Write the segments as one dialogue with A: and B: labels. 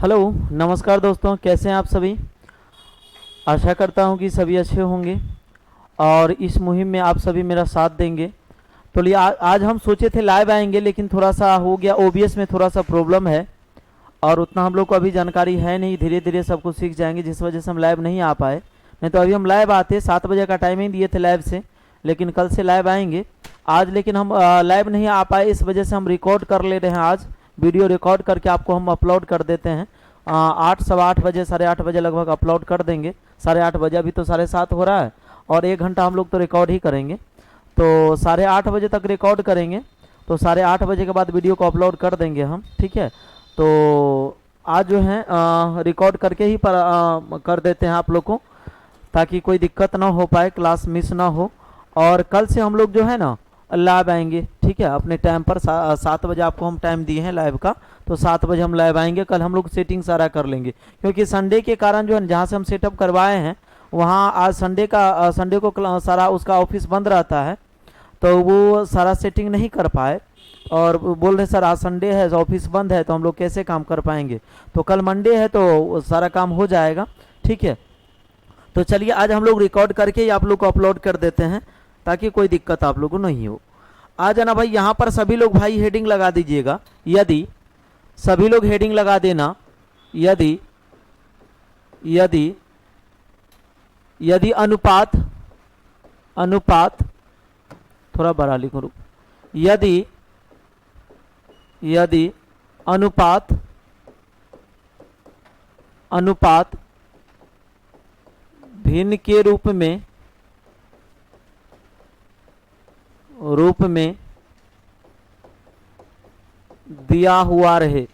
A: Hello, नमस्कार दोस्तों, कैसे हैं आप सभी। आशा करता हूं कि सभी अच्छे होंगे और इस मुहिम में आप सभी मेरा साथ देंगे। तो आज हम सोचे थे लाइव आएंगे, लेकिन थोड़ा सा हो गया, ओबीएस में थोड़ा सा प्रॉब्लम है और उतना हम लोग को अभी जानकारी है नहीं। धीरे धीरे सब कुछ सीख जाएंगे, जिस वजह से हम लाइव नहीं आ पाए। नहीं तो अभी हम लाइव आते, 7 बजे का टाइमिंग दिए थे लाइव से, लेकिन कल से लाइव आएंगे। आज लेकिन हम लाइव नहीं आ पाए, इस वजह से हम रिकॉर्ड कर ले रहे हैं। आज वीडियो रिकॉर्ड करके आपको हम अपलोड कर देते हैं। 8 सवा 8 बजे, 8:30 बजे लगभग अपलोड कर देंगे। 8:30 बजे, अभी तो 7:30 हो रहा है और 1 घंटा हम लोग तो रिकॉर्ड ही करेंगे। तो 8:30 बजे तक रिकॉर्ड करेंगे, तो 8:30 बजे के बाद वीडियो को अपलोड कर देंगे हम, ठीक है। तो आज जो है रिकॉर्ड करके ही कर देते हैं आप लोग को, ताकि कोई दिक्कत ना हो पाए, क्लास मिस ना हो। और कल से हम लोग जो है ना लाइव आएंगे, ठीक है, अपने टाइम पर। 7 बजे आपको हम टाइम दिए हैं लाइव का, तो 7 बजे हम लाइव आएंगे। कल हम लोग सेटिंग सारा कर लेंगे, क्योंकि संडे के कारण जो है जहाँ से हम सेटअप करवाए हैं वहाँ आज संडे को सारा उसका ऑफिस बंद रहता है, तो वो सारा सेटिंग नहीं कर पाए और बोल रहे सर आज संडे है, ऑफिस बंद है, तो हम लोग कैसे काम कर पाएंगे। तो कल मंडे है तो सारा काम हो जाएगा, ठीक है। तो चलिए आज हम लोग रिकॉर्ड करके ही आप लोग को अपलोड कर देते हैं, ताकि कोई दिक्कत आप लोगों को नहीं हो। आ जाना भाई, यहाँ पर सभी लोग भाई हेडिंग लगा दीजिएगा। यदि सभी लोग हेडिंग लगा देना, यदि यदि यदि अनुपात अनुपात थोड़ा बड़ा लिखो, यदि यदि अनुपात अनुपात भिन्न के रूप में दिया हुआ रहे,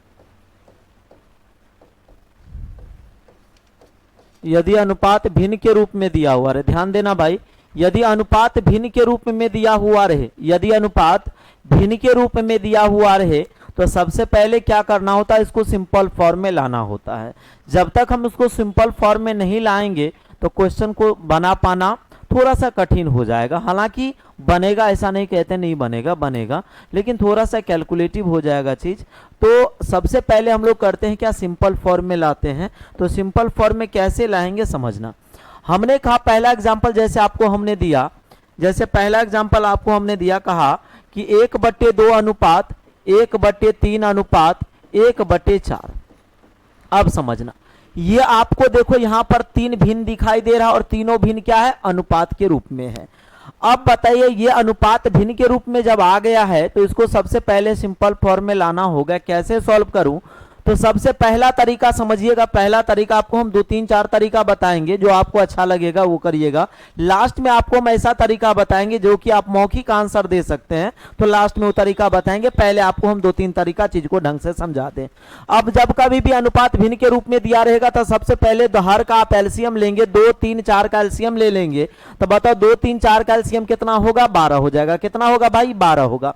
A: यदि अनुपात भिन्न के रूप में दिया हुआ रहे, ध्यान देना भाई, यदि अनुपात भिन्न के रूप में दिया हुआ रहे, यदि अनुपात भिन्न के रूप में दिया हुआ रहे, तो सबसे पहले क्या करना होता है, इसको सिंपल फॉर्म में लाना होता है। जब तक हम इसको सिंपल फॉर्म में नहीं लाएंगे तो क्वेश्चन को बना पाना थोड़ा सा कठिन हो जाएगा। हालांकि बनेगा, ऐसा नहीं कहते नहीं बनेगा, बनेगा, लेकिन थोड़ा सा कैलकुलेटिव हो जाएगा चीज। तो सबसे पहले हम लोग करते हैं क्या, सिंपल फॉर्म में लाते हैं। तो सिंपल फॉर्म में कैसे लाएंगे समझना। हमने कहा पहला एग्जाम्पल जैसे आपको हमने दिया, जैसे पहला एग्जाम्पल आपको हमने दिया, कहा कि 1/2 अनुपात 1/3 अनुपात 1/4। अब समझना, ये आपको देखो यहां पर 3 भिन्न दिखाई दे रहा है और तीनों भिन्न क्या है, अनुपात के रूप में है। अब बताइए, ये अनुपात भिन्न के रूप में जब आ गया है तो इसको सबसे पहले सिंपल फॉर्म में लाना होगा। कैसे सॉल्व करूं, तो सबसे पहला तरीका समझिएगा। पहला तरीका आपको हम 2 3 4 तरीका बताएंगे, जो आपको अच्छा लगेगा वो करिएगा। लास्ट में आपको हम ऐसा तरीका बताएंगे जो कि आप मौखिक आंसर दे सकते हैं, तो लास्ट में वो तरीका बताएंगे। पहले आपको हम 2 3 तरीका चीज को ढंग से समझा दें। अब जब कभी भी अनुपात भिन्न के रूप में दिया रहेगा तो सबसे पहले हर का आप एलसीएम लेंगे, 2 3 4 का एलसीएम ले लेंगे। तो बताओ 2 3 4 का एलसीएम कितना होगा, 12 हो जाएगा। कितना होगा भाई, 12 होगा।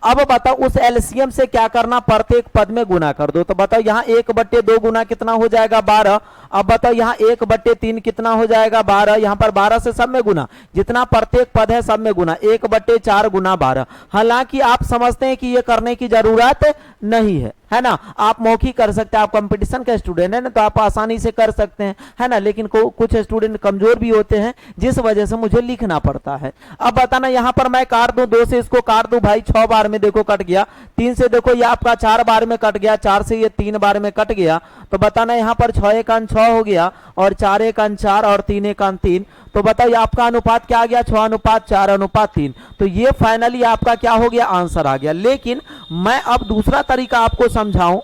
A: अब बताओ उस एलसीएम से क्या करना, प्रत्येक पद में गुना कर दो। तो बताओ यहाँ 1/2 गुना कितना हो जाएगा, 12। अब बताओ यहाँ 1/3 कितना हो जाएगा, 12। यहाँ पर 12 से सब में गुना, जितना प्रत्येक पद है सब में गुना, 1/4 गुना 12। हालांकि आप समझते हैं कि ये करने की जरूरत नहीं है ना, आप मौखिक कर सकते हैं। आप कंपटीशन का स्टूडेंट है ना, तो आप आसानी से कर सकते हैं, है ना। लेकिन कुछ स्टूडेंट कमजोर भी होते हैं, जिस वजह से मुझे लिखना पड़ता है। अब बताना, यहाँ पर मैं काट दूं, 2 से इसको काट दूं भाई, 6 बार में देखो कट गया। 3 से देखो ये आपका 4 बार में कट गया, 4 से ये 3 बार में कट गया। तो बताना यहाँ पर 6 1 6 हो गया और 4 1 4 और 3 1 3। तो बताओ ये आपका अनुपात क्या आ गया, 6:4:3। तो ये फाइनली आपका क्या हो गया, आंसर आ गया। लेकिन मैं अब दूसरा तरीका आपको समझाऊं,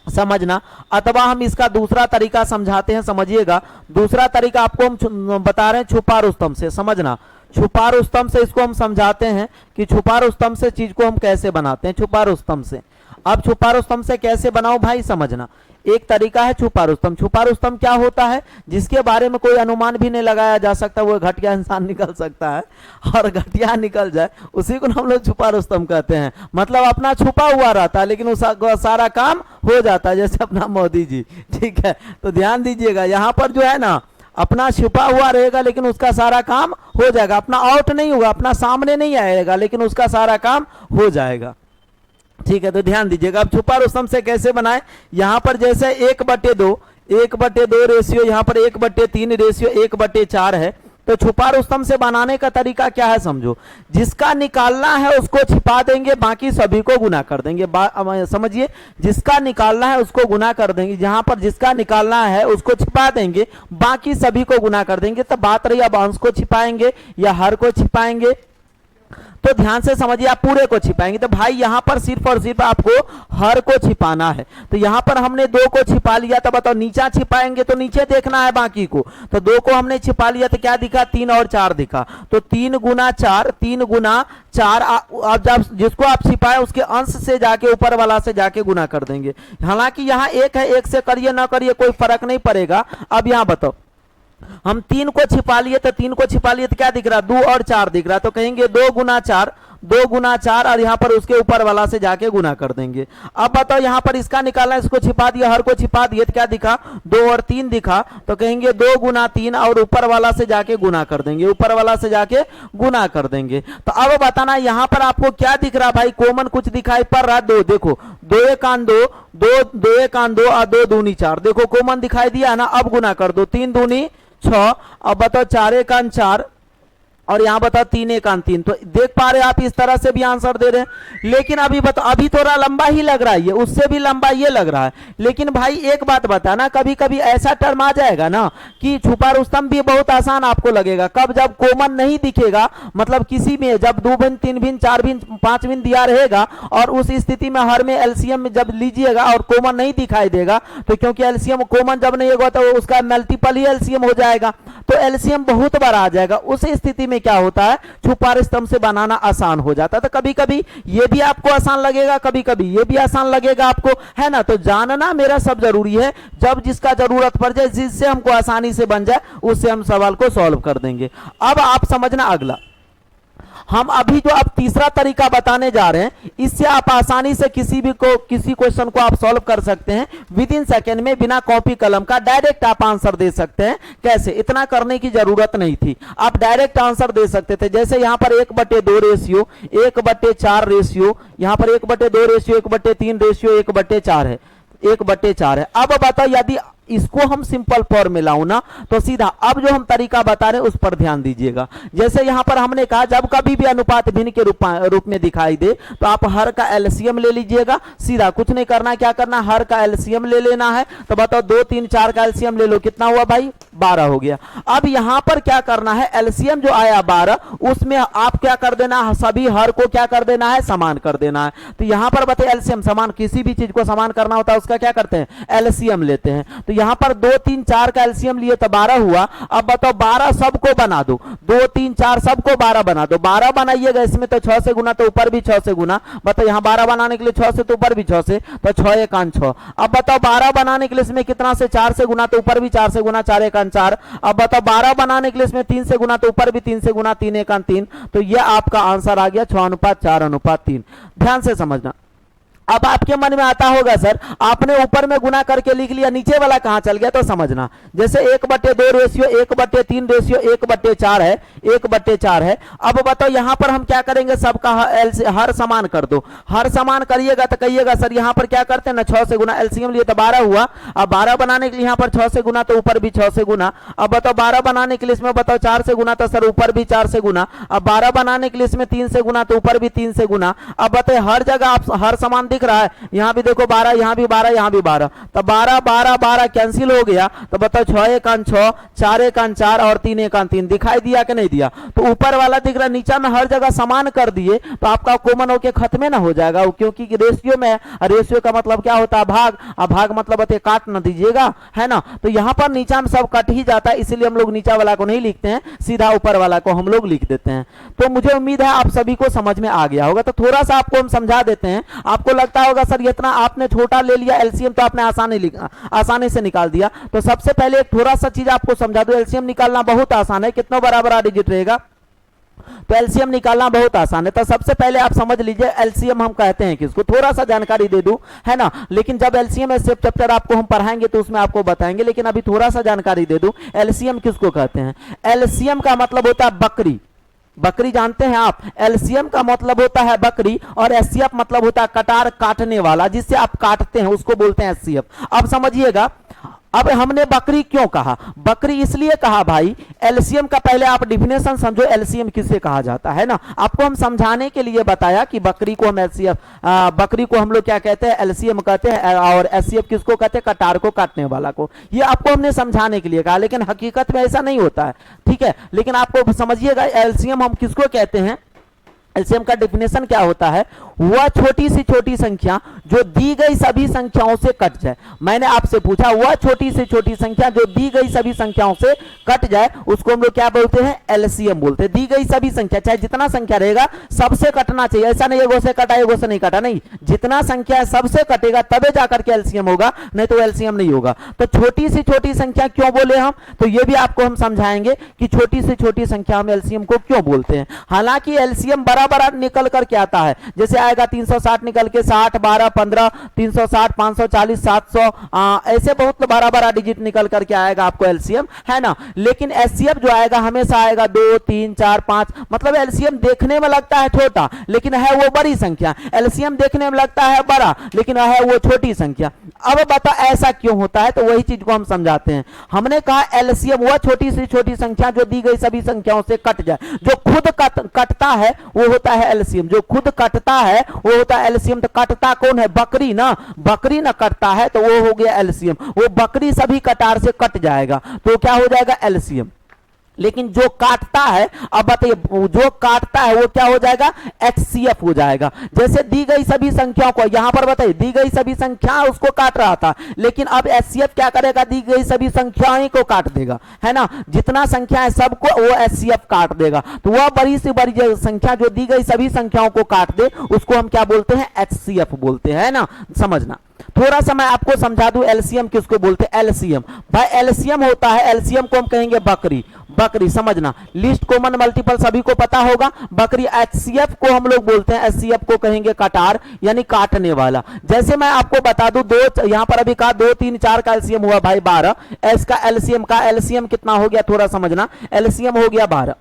A: समझना, अथवा हम इसका दूसरा तरीका समझाते हैं, समझिएगा। दूसरा तरीका आपको हम बता रहे हैं छुपा रुस्तम से, समझना। छुपा रुस्तम से इसको हम समझाते हैं कि छुपा रुस्तम से चीज को हम कैसे बनाते हैं, छुपा रुस्तम से। अब छुपा रुस्तम से कैसे बनाओ भाई, समझना। एक तरीका है छुपा रुस्तम। छुपा रुस्तम क्या होता है, जिसके बारे में कोई अनुमान भी नहीं लगाया जा सकता, वो घटिया इंसान निकल सकता है और घटिया निकल जाए, उसी को हम लोग छुपा रुस्तम कहते हैं। मतलब अपना छुपा हुआ रहता है लेकिन उसका सारा काम हो जाता है, जैसे अपना मोदी जी, ठीक है। तो ध्यान दीजिएगा, यहाँ पर जो है ना अपना छुपा हुआ रहेगा लेकिन उसका सारा काम हो जाएगा। अपना आउट नहीं होगा, अपना सामने नहीं आएगा लेकिन उसका सारा काम हो जाएगा। ठीक है, तो ध्यान दीजिएगा। अब छुपा रुस्तम से कैसे बनाए, यहाँ पर जैसे 1/2 रेशियो, यहाँ पर 1/3 रेशियो 1/4 है। तो छुपा रुस्तम से बनाने का तरीका क्या है समझो, जिसका निकालना है उसको छिपा देंगे, बाकी सभी को गुना कर देंगे। समझिए, जिसका निकालना है उसको गुना कर देंगे, जहां पर जिसका निकालना है उसको छिपा देंगे, बाकी सभी को गुना कर देंगे। तो बात रही अब अंश को छिपाएंगे या हर को छिपाएंगे, तो ध्यान से समझिए, आप पूरे को छिपाएंगे। तो भाई यहां पर सिर्फ और सिर्फ आपको हर को छिपाना है। तो यहां पर हमने 2 को छिपा लिया, तो बताओ नीचा छिपाएंगे तो नीचे देखना है बाकी को। तो 2 को हमने छिपा लिया तो क्या दिखा, 3 और 4 दिखा। तो 3 गुना 4, 3 गुना 4। अब जब जिसको आप छिपाए उसके अंश से जाके ऊपर वाला से जाके गुना कर देंगे। हालांकि यहाँ 1 है, 1 से करिए ना करिए कोई फर्क नहीं पड़ेगा। अब यहाँ बताओ, हम 3 को छिपा लिए, तो 3 को छिपा लिए तो क्या दिख रहा, 2 और 4 दिख रहा। तो कहेंगे 2 गुना 4, 2 गुना 4, और यहाँ पर उसके ऊपर वाला से जाके गुना कर देंगे। अब बताओ यहाँ पर इसका निकालना, इसको छिपा दिया, हर को छिपा दिए तो क्या दिखा, 2 और 3 दिखा। तो कहेंगे 2 गुना 3 और ऊपर वाला से जाके गुना कर देंगे, ऊपर वाला से जाके गुना कर देंगे। तो अब बताना यहाँ पर आपको क्या दिख रहा भाई, कॉमन कुछ दिखाई पड़ रहा है। 2 देखो, 2 1 2, 2 1 2 और 2 दूनी 4, देखो कॉमन दिखाई दिया ना। अब गुना कर दो, 3 दूनी 6, अब बताओ 4 1 4, और यहां बताओ 3 1 3। तो देख पा रहे आप, इस तरह से भी आंसर दे रहे हैं। लेकिन अभी बताओ, अभी थोड़ा लंबा ही लग रहा है, ये उससे भी लंबा ये लग रहा है। लेकिन भाई एक बात बताना, कभी कभी ऐसा टर्म आ जाएगा ना कि छुपा रुस्तम भी बहुत आसान आपको लगेगा। कब, जब कॉमन नहीं दिखेगा, मतलब किसी में जब 2 भिन्न 3 भिन्न 4 भिन्न 5 भिन्न दिया रहेगा, और उस स्थिति में हर में एलसीएम में जब लीजिएगा और कॉमन नहीं दिखाई देगा, तो क्योंकि एलसीएम कॉमन जब नहीं होगा तो उसका मल्टीपल ही एलसीएम हो जाएगा, तो एलसीएम बहुत बड़ा आ जाएगा। उस स्थिति में क्या होता है, छुपा रुस्तम से बनाना आसान हो जाता है। तो कभी कभी ये भी आपको आसान लगेगा, कभी कभी ये भी आसान लगेगा आपको, है ना। तो जानना मेरा सब जरूरी है, जब जिसका जरूरत पड़ जाए, जिससे हमको आसानी से बन जाए, उससे हम सवाल को सॉल्व कर देंगे। अब आप समझना अगला, हम अभी जो अब तीसरा तरीका बताने जा रहे हैं, इससे आप आसानी से किसी क्वेश्चन को आप सॉल्व कर सकते हैं विद इन सेकेंड में, बिना कॉपी कलम का डायरेक्ट आप आंसर दे सकते हैं। कैसे, इतना करने की जरूरत नहीं थी, आप डायरेक्ट आंसर दे सकते थे। जैसे यहां पर 1/2 रेशियो 1/4 रेशियो, यहां पर 1/2 रेशियो 1/3 रेशियो 1/4 है, 1/4 है। अब बताओ, यदि इसको हम सिंपल फॉर्म में लाऊं ना, तो सीधा अब जो हम तरीका बता रहे हैं उस पर ध्यान दीजिएगा। जैसे यहां पर हमने कहा, जब कभी भी अनुपात भिन्न के रूप में दिखाई दे, तो आप हर का एलसीएम ले लीजिएगा। सीधा कुछ नहीं करना, क्या करना, हर का एलसीएम ले लेना है। तो बताओ 2 3 4 का एलसीएम ले लो, कितना हुआ भाई, 12 हो गया। अब यहां पर क्या करना है, एलसीएम जो आया 12, उसमें आप क्या कर देना, सभी हर को क्या कर देना है, समान कर देना है। तो यहां पर बताइए, एलसीएम समान, किसी भी चीज को समान करना होता है उसका क्या करते हैं, एलसीएम लेते हैं। तो यहां पर 2 3 4 का एलसीएम लिए तो 12 हुआ। अब बताओ 12 सबको बना दो, 2 3 4 सबको 12 बना दो। 12 बनाइएगा, इसमें तो 6 से गुना, तो ऊपर भी 6 से गुना। बताओ यहां 12 बनाने के लिए 6 से, तो ऊपर भी 6 से, तो 6 1 6। अब बताओ 12 बनाने के लिए इसमें कितना से, 4 से गुना, तो ऊपर भी 4 से गुना, 4 1 4। अब बताओ 12 बनाने के लिए इसमें 3 से गुना, तो ऊपर भी 3 से गुना, 3 1 3। तो यह आपका आंसर आ गया 6:4:3। ध्यान से समझना। अब आपके मन में आता होगा, सर आपने ऊपर में गुना करके लिख लिया, नीचे वाला कहां चल गया, तो समझना। जैसे 1/2 रेशियो 1/3 रेशियो 1/4 है, 1/4 है। अब बताओ यहां पर हम क्या करेंगे, सबका हर समान कर दो। हर समान करिएगा तो कहिएगा, सर यहां पर क्या करते हैं ना, 6 से गुना, एलसीएम लिए तो 12 हुआ। अब 12 बनाने के लिए यहां पर 6 से गुना, तो ऊपर भी 6 से गुना। अब बताओ 12 बनाने के लिए इसमें बताओ 4 से गुना, तो सर ऊपर भी 4 से गुना। अब 12 बनाने के लिए इसमें 3 से गुना, तो ऊपर भी 3 से गुना। अब बताइए हर जगह आप हर समान दिख रहा है, यहां भी देखो 12, यहां भी 12, यहां भी 12। तो 12 12 12 कैंसिल हो गया। तो बताओ 6 1 6, 4 1 4 और 3 1 3 दिखाई दिया कि नहीं दिया। तो ऊपर वाला दिख रहा, नीचा में हर जगह समान कर दिए, तो आपका कॉमन होके खत्म ना हो जाएगा, क्योंकि रेशियो में, रेशियो का मतलब क्या होता है, भाग। अब भाग मतलब बताइए काट ना दीजिएगा, है ना। तो यहां पर नीचा में सब कट ही जाता है, इसलिए हम लोग नीचा वाला को नहीं लिखते हैं, सीधा ऊपर वाला को हम लोग लिख देते हैं। तो मुझे उम्मीद है आप सभी को समझ में आ गया होगा। तो थोड़ा सा आपको हम समझा देते हैं। आपको लगता होगा सर इतना आपने छोटा ले लिया एलसीएम, तो आपने आसानी से निकाल दिया। तो सबसे पहले एक थोड़ा सा चीज आपको समझा दूं, एलसीएम निकालना बहुत आसान है। कितना बड़ा डिजिट रहेगा, तो एलसीएम निकालना बहुत आसान है। तो सबसे पहले आप समझ लीजिए एलसीएम हम कहते हैं किसको, थोड़ा सा जानकारी दे दूं, है ना। लेकिन जब एलसीएम चैप्टर आपको हम पढ़ाएंगे तो उसमें आपको बताएंगे, लेकिन अभी थोड़ा सा जानकारी दे दूं, एलसीएम किसको कहते हैं। एलसीएम का मतलब होता है बकरी, बकरी जानते हैं आप? एलसीएम का मतलब होता है बकरी और एचसीएफ मतलब होता है कटार, काटने वाला, जिससे आप काटते हैं उसको बोलते हैं एचसीएफ। अब समझिएगा, अब हमने बकरी क्यों कहा? बकरी इसलिए कहा भाई, एलसीएम का पहले आप डिफिनेशन समझो, एलसीएम किसे कहा जाता है ना। आपको हम समझाने के लिए बताया कि बकरी को हम एलसीएम, बकरी को हम लोग क्या कहते हैं? एलसीएम कहते हैं, और एचसीएफ किसको कहते हैं? कटार को, काटने वाला को। ये आपको हमने समझाने के लिए कहा, लेकिन हकीकत में ऐसा नहीं होता है, ठीक है। लेकिन आपको समझिएगा एलसीएम हम किसको कहते हैं? एलसीएम का डिफिनेशन क्या होता है? वह छोटी सी छोटी संख्या जो दी गई सभी संख्याओं से कट जाए। मैंने आपसे पूछा, वह छोटी से छोटी संख्या जो दी गई सभी संख्याओं से कट जाए, उसको हम लोग क्या बोलते हैं? एलसीएम बोलते हैं। दी गई सभी संख्या, चाहे जितना संख्या रहेगा सबसे कटना चाहिए, ऐसा नहीं एगो से कटा एगो से नहीं कटा, नहीं, जितना संख्या है सबसे कटेगा तबे जाकर के एलसीएम होगा, नहीं तो एलसीएम नहीं होगा। तो छोटी सी छोटी संख्या क्यों बोले हम? तो ये भी आपको हम समझाएंगे कि छोटी से छोटी संख्या हम एलसीएम को क्यों बोलते हैं। हालांकि एलसीएम बड़ा निकल करके आता है, जैसे आएगा 360 निकल के 60, 12, 15, 360, 540, 700, ऐसे बहुत बड़ा डिजिट निकल करके आएगा आपको एलसीएम, है ना। लेकिन एचसीएफ जो आएगा हमेशा आएगा 2, 3, 4, 5, मतलब एलसीएम देखने में लगता है छोटा लेकिन है वो बड़ी संख्या। एलसीएम देखने में लगता है बड़ा लेकिन है वो छोटी संख्या। अब बता ऐसा क्यों होता है? तो वही चीज को हम समझाते हैं। हमने कहा एलसीएम वह छोटी से छोटी संख्या जो दी गई सभी संख्याओं से कट जाए, जो खुद कटता है वो होता है एलसीएम। जो खुद कटता है वो होता है एलसीएम। तो कटता कौन है? बकरी ना, बकरी ना कटता है तो वो हो गया एलसीएम। वो बकरी सभी कटार से कट जाएगा तो क्या हो जाएगा? एलसीएम। लेकिन जो काटता है, अब बताइए, जो काटता है वो क्या हो जाएगा? एचसीएफ हो जाएगा। जैसे दी गई सभी संख्याओं को, यहां पर बताइए दी गई सभी संख्या उसको काट रहा था, लेकिन अब एचसीएफ क्या करेगा? दी गई सभी संख्याएं को काट देगा, है ना। जितना संख्या है सबको वो एचसीएफ काट देगा। तो वह बड़ी से बड़ी संख्या जो दी गई सभी संख्याओं को काट दे उसको हम क्या बोलते हैं? एचसीएफ बोलते हैं, ना। समझना, थोड़ा सा मैं आपको समझा दूं एलसीएम किसको बोलते हैं। एलसीएम भाई एलसीएम होता है, एलसीएम को हम कहेंगे बकरी। बकरी समझना, लीस्ट कॉमन मल्टीपल सभी को पता होगा। बकरी एचसीएफ को हम लोग बोलते हैं, एचसीएफ को कहेंगे कटार, यानी काटने वाला। जैसे मैं आपको बता दूं, दो यहां पर अभी कहा 2, 3, 4 का एलसीएम हुआ भाई 12। एस का एलसीएम कितना हो गया? थोड़ा समझना, एलसीएम हो गया 12।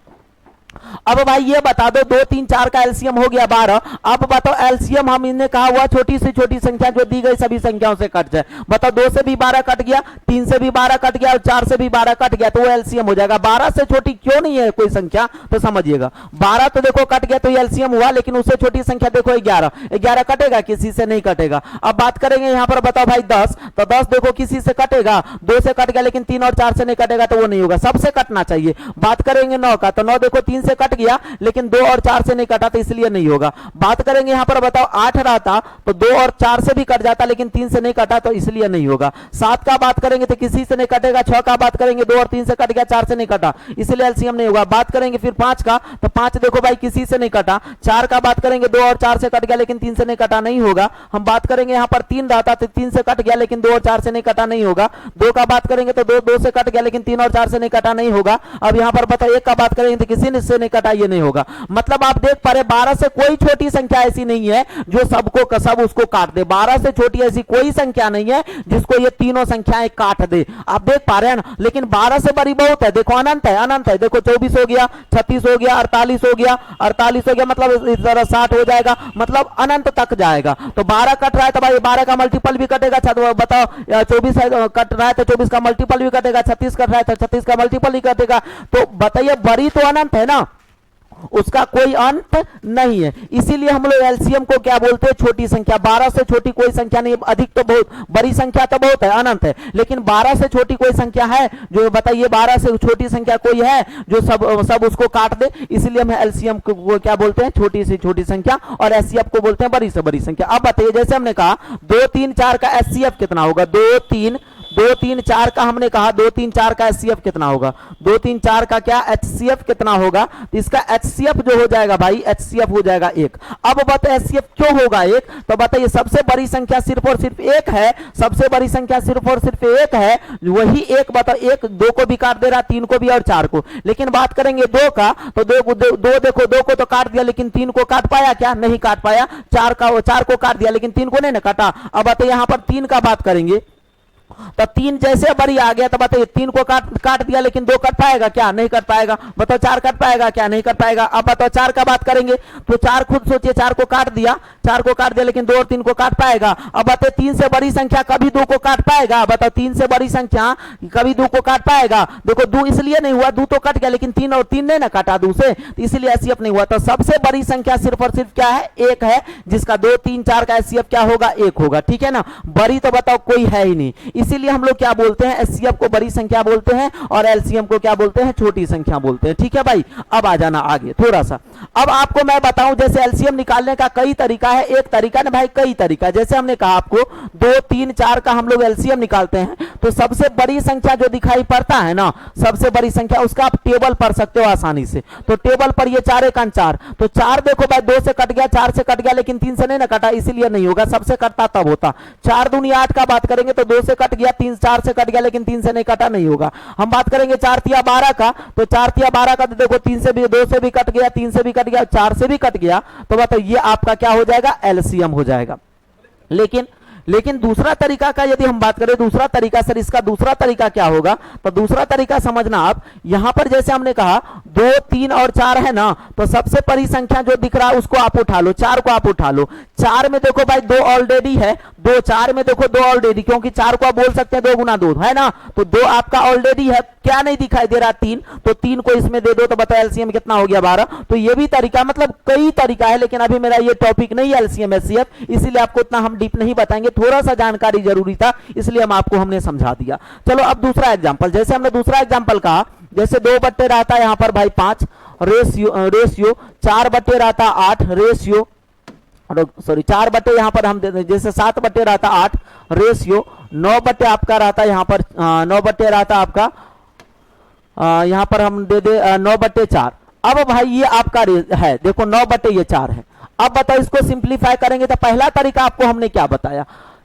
A: अब भाई ये बता दो 2, 3, 4 का एलसीएम हो गया 12। अब बताओ एलसीएम हम इन्हें कहा हुआ छोटी से छोटी संख्या जो दी गई सभी संख्याओं से कट जाए। बताओ 2 से भी 12 कट गया, 3 से भी 12 कट गया और 4 से भी 12 कट गया, तो वो एलसीएम हो जाएगा। 12 से छोटी क्यों नहीं है कोई संख्या? तो समझिएगा, 12 तो देखो कट गया तो ये एलसीएम हुआ, लेकिन उससे छोटी संख्या देखो 11। 11 कटेगा? किसी से नहीं कटेगा। अब बात करेंगे यहाँ पर, बताओ भाई 10, तो 10 देखो किसी से कटेगा? 2 से कट गया, लेकिन 3 और 4 से नहीं कटेगा तो वो नहीं होगा, सबसे कटना चाहिए। बात करेंगे 9 का, तो 9 देखो 3 से कट गया लेकिन 2 और 4 से नहीं कटा तो इसलिए नहीं होगा। बात करेंगे यहां पर, बताओ 8 रहता तो 2 और 4 से भी कट जाता लेकिन 3 से नहीं कटा तो इसलिए नहीं होगा। 7 का बात करेंगे तो किसी से नहीं कटेगा। 6 का बात करेंगे 2 और 3 से कट गया, 4 से नहीं कटा, इसलिए एलसीएम नहीं होगा। बात करेंगे फिर 5 का, तो 5 देखो भाई किसी से नहीं कटा। 4 का बात करेंगे 2 और 4 से कट गया लेकिन 3 से नहीं कटा, नहीं होगा। हम बात करेंगे यहां पर 3 रहता तो 3 से कट गया लेकिन 2 और 4 से नहीं कटा, नहीं होगा। 2 का बात करेंगे तो 2 से कट गया लेकिन 3 और 4 से नहीं कटा, नहीं होगा। अब यहां पर बताओ 1 का बात करेंगे तो किसी से नहीं कटा, ये नहीं होगा। मतलब आप देख पा रहे 12 से कोई छोटी संख्या ऐसी नहीं है जो सबको सब उसको काट दे। 12 से छोटी ऐसी कोई संख्या नहीं है जिसको ये तीनों संख्याएं काट दे। आप देख पा रहे हैं ना। लेकिन 12 से बड़ी बहुत है, देखो अनंत है, अनंत है। देखो 24 हो गया, 36 हो गया, 48 हो गया, 48 हो गया, मतलब इस तरह 60 हो जाएगा, मतलब अनंत तक जाएगा। तो 12 कट रहा है तो भाई 12 का मल्टीपल भी कटेगा। बताओ 24 कट रहा है तो 24 का मल्टीपल भी कटेगा, 36 कट रहा है तो 36 का मल्टीपल ही कटेगा। तो बताइए बड़ी तो अनंत है ना, उसका कोई अंत नहीं है। इसीलिए हम लोग एलसीएम को क्या बोलते हैं? छोटी संख्या। 12 से छोटी कोई संख्या नहीं, अधिक तो बहुत, बड़ी संख्या तो बहुत है, अनंत है, लेकिन 12 से छोटी कोई संख्या है जो बताइए 12 से छोटी संख्या कोई है जो सब उसको काट दे? इसलिए हम एलसीएम को क्या बोलते हैं? छोटी से छोटी संख्या, और एचसीएफ को बोलते हैं बड़ी से बड़ी संख्या। अब बताइए जैसे हमने कहा 2, 3, 4 का एचसीएफ कितना होगा? 2, 3, 4 का हमने कहा 2, 3, 4 का एचसीएफ कितना होगा? 2, 3, 4 का क्या एचसीएफ कितना होगा? तो इसका एचसीएफ जो हो जाएगा भाई, एचसीएफ हो जाएगा 1। अब बताइए एचसीएफ क्यों होगा 1? तो बताइए सबसे बड़ी संख्या सिर्फ और सिर्फ 1 है, सबसे बड़ी संख्या सिर्फ और सिर्फ 1 है, वही 1 बताओ 1 2 को भी काट दे रहा, 3 को भी और 4 को। लेकिन बात करेंगे 2 का, तो 2 देखो 2 को तो काट दिया लेकिन 3 को काट पाया क्या? नहीं काट पाया। 4 को काट दिया लेकिन 3 को नहीं ना काटा। अब बताइए यहां पर 3 का बात करेंगे तो 3 जैसे बड़ी आ गया तो बताइए 3 को काट दिया, लेकिन 2 कट पाएगा क्या? नहीं कट पाएगा। बताओ 4 कट पाएगा क्या? नहीं कट पाएगा। अब बताओ 4 का बात करेंगे तो 4 खुद सोचिए, 4 को काट दिया, 4 को काट दिया, लेकिन 2 और 3 को काट पाएगा। अब बताइए 3 से बड़ी संख्या कभी 2 को काट पाएगा? बताओ 3 से बड़ी संख्या कभी 2 को काट पाएगा? देखो 2 इसलिए नहीं हुआ, 2 तो कट गया, लेकिन 3 और 3 ने ना काटा 2 से, तो इसलिए एचसीएफ नहीं हुआ। तो सबसे बड़ी संख्या सिर्फ और सिर्फ क्या है? 1 है, जिसका 2, 3, 4 का एचसीएफ क्या होगा? 1 होगा। ठीक है ना? बड़ी तो बताओ कोई है ही नहीं, इसीलिए हम लोग क्या बोलते हैं? एचसीएफ को बड़ी संख्या बोलते हैं और एलसीएम को क्या बोलते हैं? छोटी संख्या बोलते हैं। ठीक है भाई, अब आ जाना आगे थोड़ा सा। अब आपको मैं बताऊं, जैसे एलसीएम निकालने का कई तरीका है, एक तरीका ना भाई, कई तरीका। जैसे हमने कहा आपको 2, 3, 4 का हम लोग एलसीएम निकालते हैं, तो सबसे बड़ी संख्या जो दिखाई पड़ता है ना, सबसे बड़ी संख्या, उसका आप टेबल पढ़ सकते हो आसानी से। तो टेबल पर ये 4 1 4, तो 4 देखो भाई 2 से कट गया, 4 से कट गया, लेकिन 3 से नहीं ना कटा, इसीलिए नहीं होगा। सबसे कटता तब होता। 4 दूनी 8 का बात करेंगे तो 2 से कट गया, 3 4 से कट गया, लेकिन 3 से नहीं कटा, नहीं होगा। हम बात करेंगे 4 तिया 12 का, तो 4 तिया 12 का तो देखो 3 से भी, 2 से भी कट गया, 3 से भी कट गया, 4 से भी कट गया, तो बताओ ये आपका क्या हो जाएगा? एलसीएम हो जाएगा। लेकिन दूसरा तरीका का यदि हम बात करें, दूसरा तरीका, सर इसका दूसरा तरीका क्या होगा? तो दूसरा तरीका समझना आप, यहां पर जैसे हमने कहा 2, 3 और 4 है ना, तो सबसे बड़ी संख्या जो दिख रहा है उसको आप उठा लो, 4 को आप उठा लो। 4 में देखो भाई 2 ऑलरेडी है, 2 4 में देखो 2 ऑलरेडी, क्योंकि 4 को आप बोल सकते हैं 2 गुना 2 है ना, तो 2 आपका ऑलरेडी है। क्या नहीं दिखाई दे रहा? 3, तो 3 को इसमें दे दो, तो बताओ एलसीएम कितना हो गया? 12। तो ये भी तरीका, मतलब कई तरीका है, लेकिन अभी मेरा ये टॉपिक नहीं है एलसीएम एचसीएफ, इसीलिए आपको इतना हम डीप नहीं बताएंगे, थोड़ा सा जानकारी जरूरी था, इसलिए हम आपको हमने समझा दिया। चलो अब दूसरा एग्जांपल, जैसे हमने दूसरा एग्जांपल कहा, जैसे 2 बट्टे रहता है यहां पर भाई 5, रेशियो 4 बट्टे रहता 8, रेशियो सॉरी 4 बट्टे यहां पर हम जैसे 7 बट्टे रहता 8, रेशियो 9 बट्टे आपका रहता यहां पर 9 बट्टे रहता आपका यहां पर हम दे दे 9 बट्टे 4। अब भाई ये आपका है, देखो 9 बट्टे ये 4 है। अब बताओ इसको सिंप्लीफाई करेंगे तो पहला तरीका आपको हमने क्या बताया?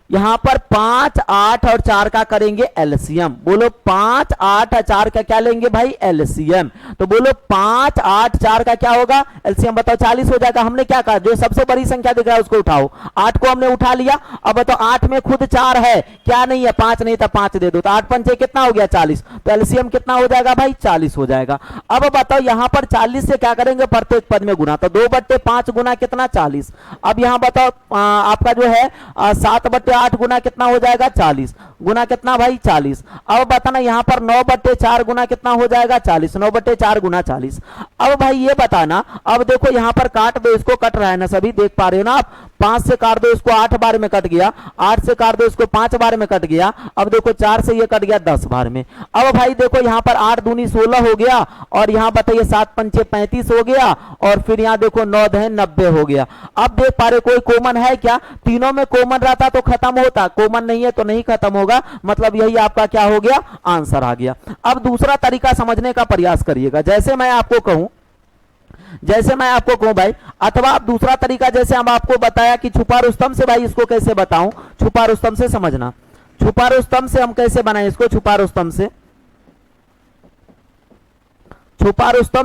A: यहां पर 5, 8 और 4 का करेंगे एलसीएम। बोलो 5, 8 और 4 का क्या लेंगे भाई? एलसीएम। तो बोलो 5, 8, 4 का क्या होगा? एलसीएम। बताओ 40 हो जाएगा। हमने क्या कहा? जो सबसे बड़ी संख्या दिख रहा है उसको उठाओ। 8 को हमने उठा लिया। अब बताओ 8 में खुद 4 है, क्या नहीं है? 5 नहीं था, 5 दे दो, तो 8 पंचे कितना हो गया? 40। तो एलसीएम कितना हो जाएगा भाई? 40 हो जाएगा। अब बताओ यहां पर 40 से क्या करेंगे? प्रत्येक पद में गुना, तो 2 बट्टे 5 गुना कितना? 40। अब यहां बताओ आपका जो है 7 बट्टे 8 गुना कितना हो जाएगा? 40 गुना कितना भाई? 40। अब बताना यहां पर 9 बट्टे 4 गुना कितना हो जाएगा? 40। 9 बट्टे 4 गुना 40। अब भाई ये बताना, अब देखो यहां पर काट दो, इसको कट रहा है ना, सभी देख पा रहे हो ना आप? 5 से काट दो इसको 8 बार में कट गया, 8 से काट दो इसको 5 बार में कट गया। अब देखो 4 से ये कट गया 10 बार में। अब भाई देखो यहां पर 8 दूनी 16 हो गया, और यहां बताइए 7 पंचे 35 हो गया, और फिर यहां देखो 9 दह 90 हो गया। अब देख पा रहे कोई कॉमन है क्या? तीनों में कॉमन रहता तो खत्म होता, कॉमन नहीं है तो नहीं खत्म होगा, मतलब यही आपका क्या हो गया? आंसर आ गया। अब दूसरा तरीका समझने का प्रयास करिएगा, जैसे मैं आपको कहूं भाई, अथवा आप दूसरा तरीका जैसे हम आपको बताया कि छुपा रुस्तम से, भाई इसको कैसे बताऊं? छुपा रुस्तम से समझना, छुपा रुस्तम से हम कैसे बनाएं इसको? छुपा रुस्तम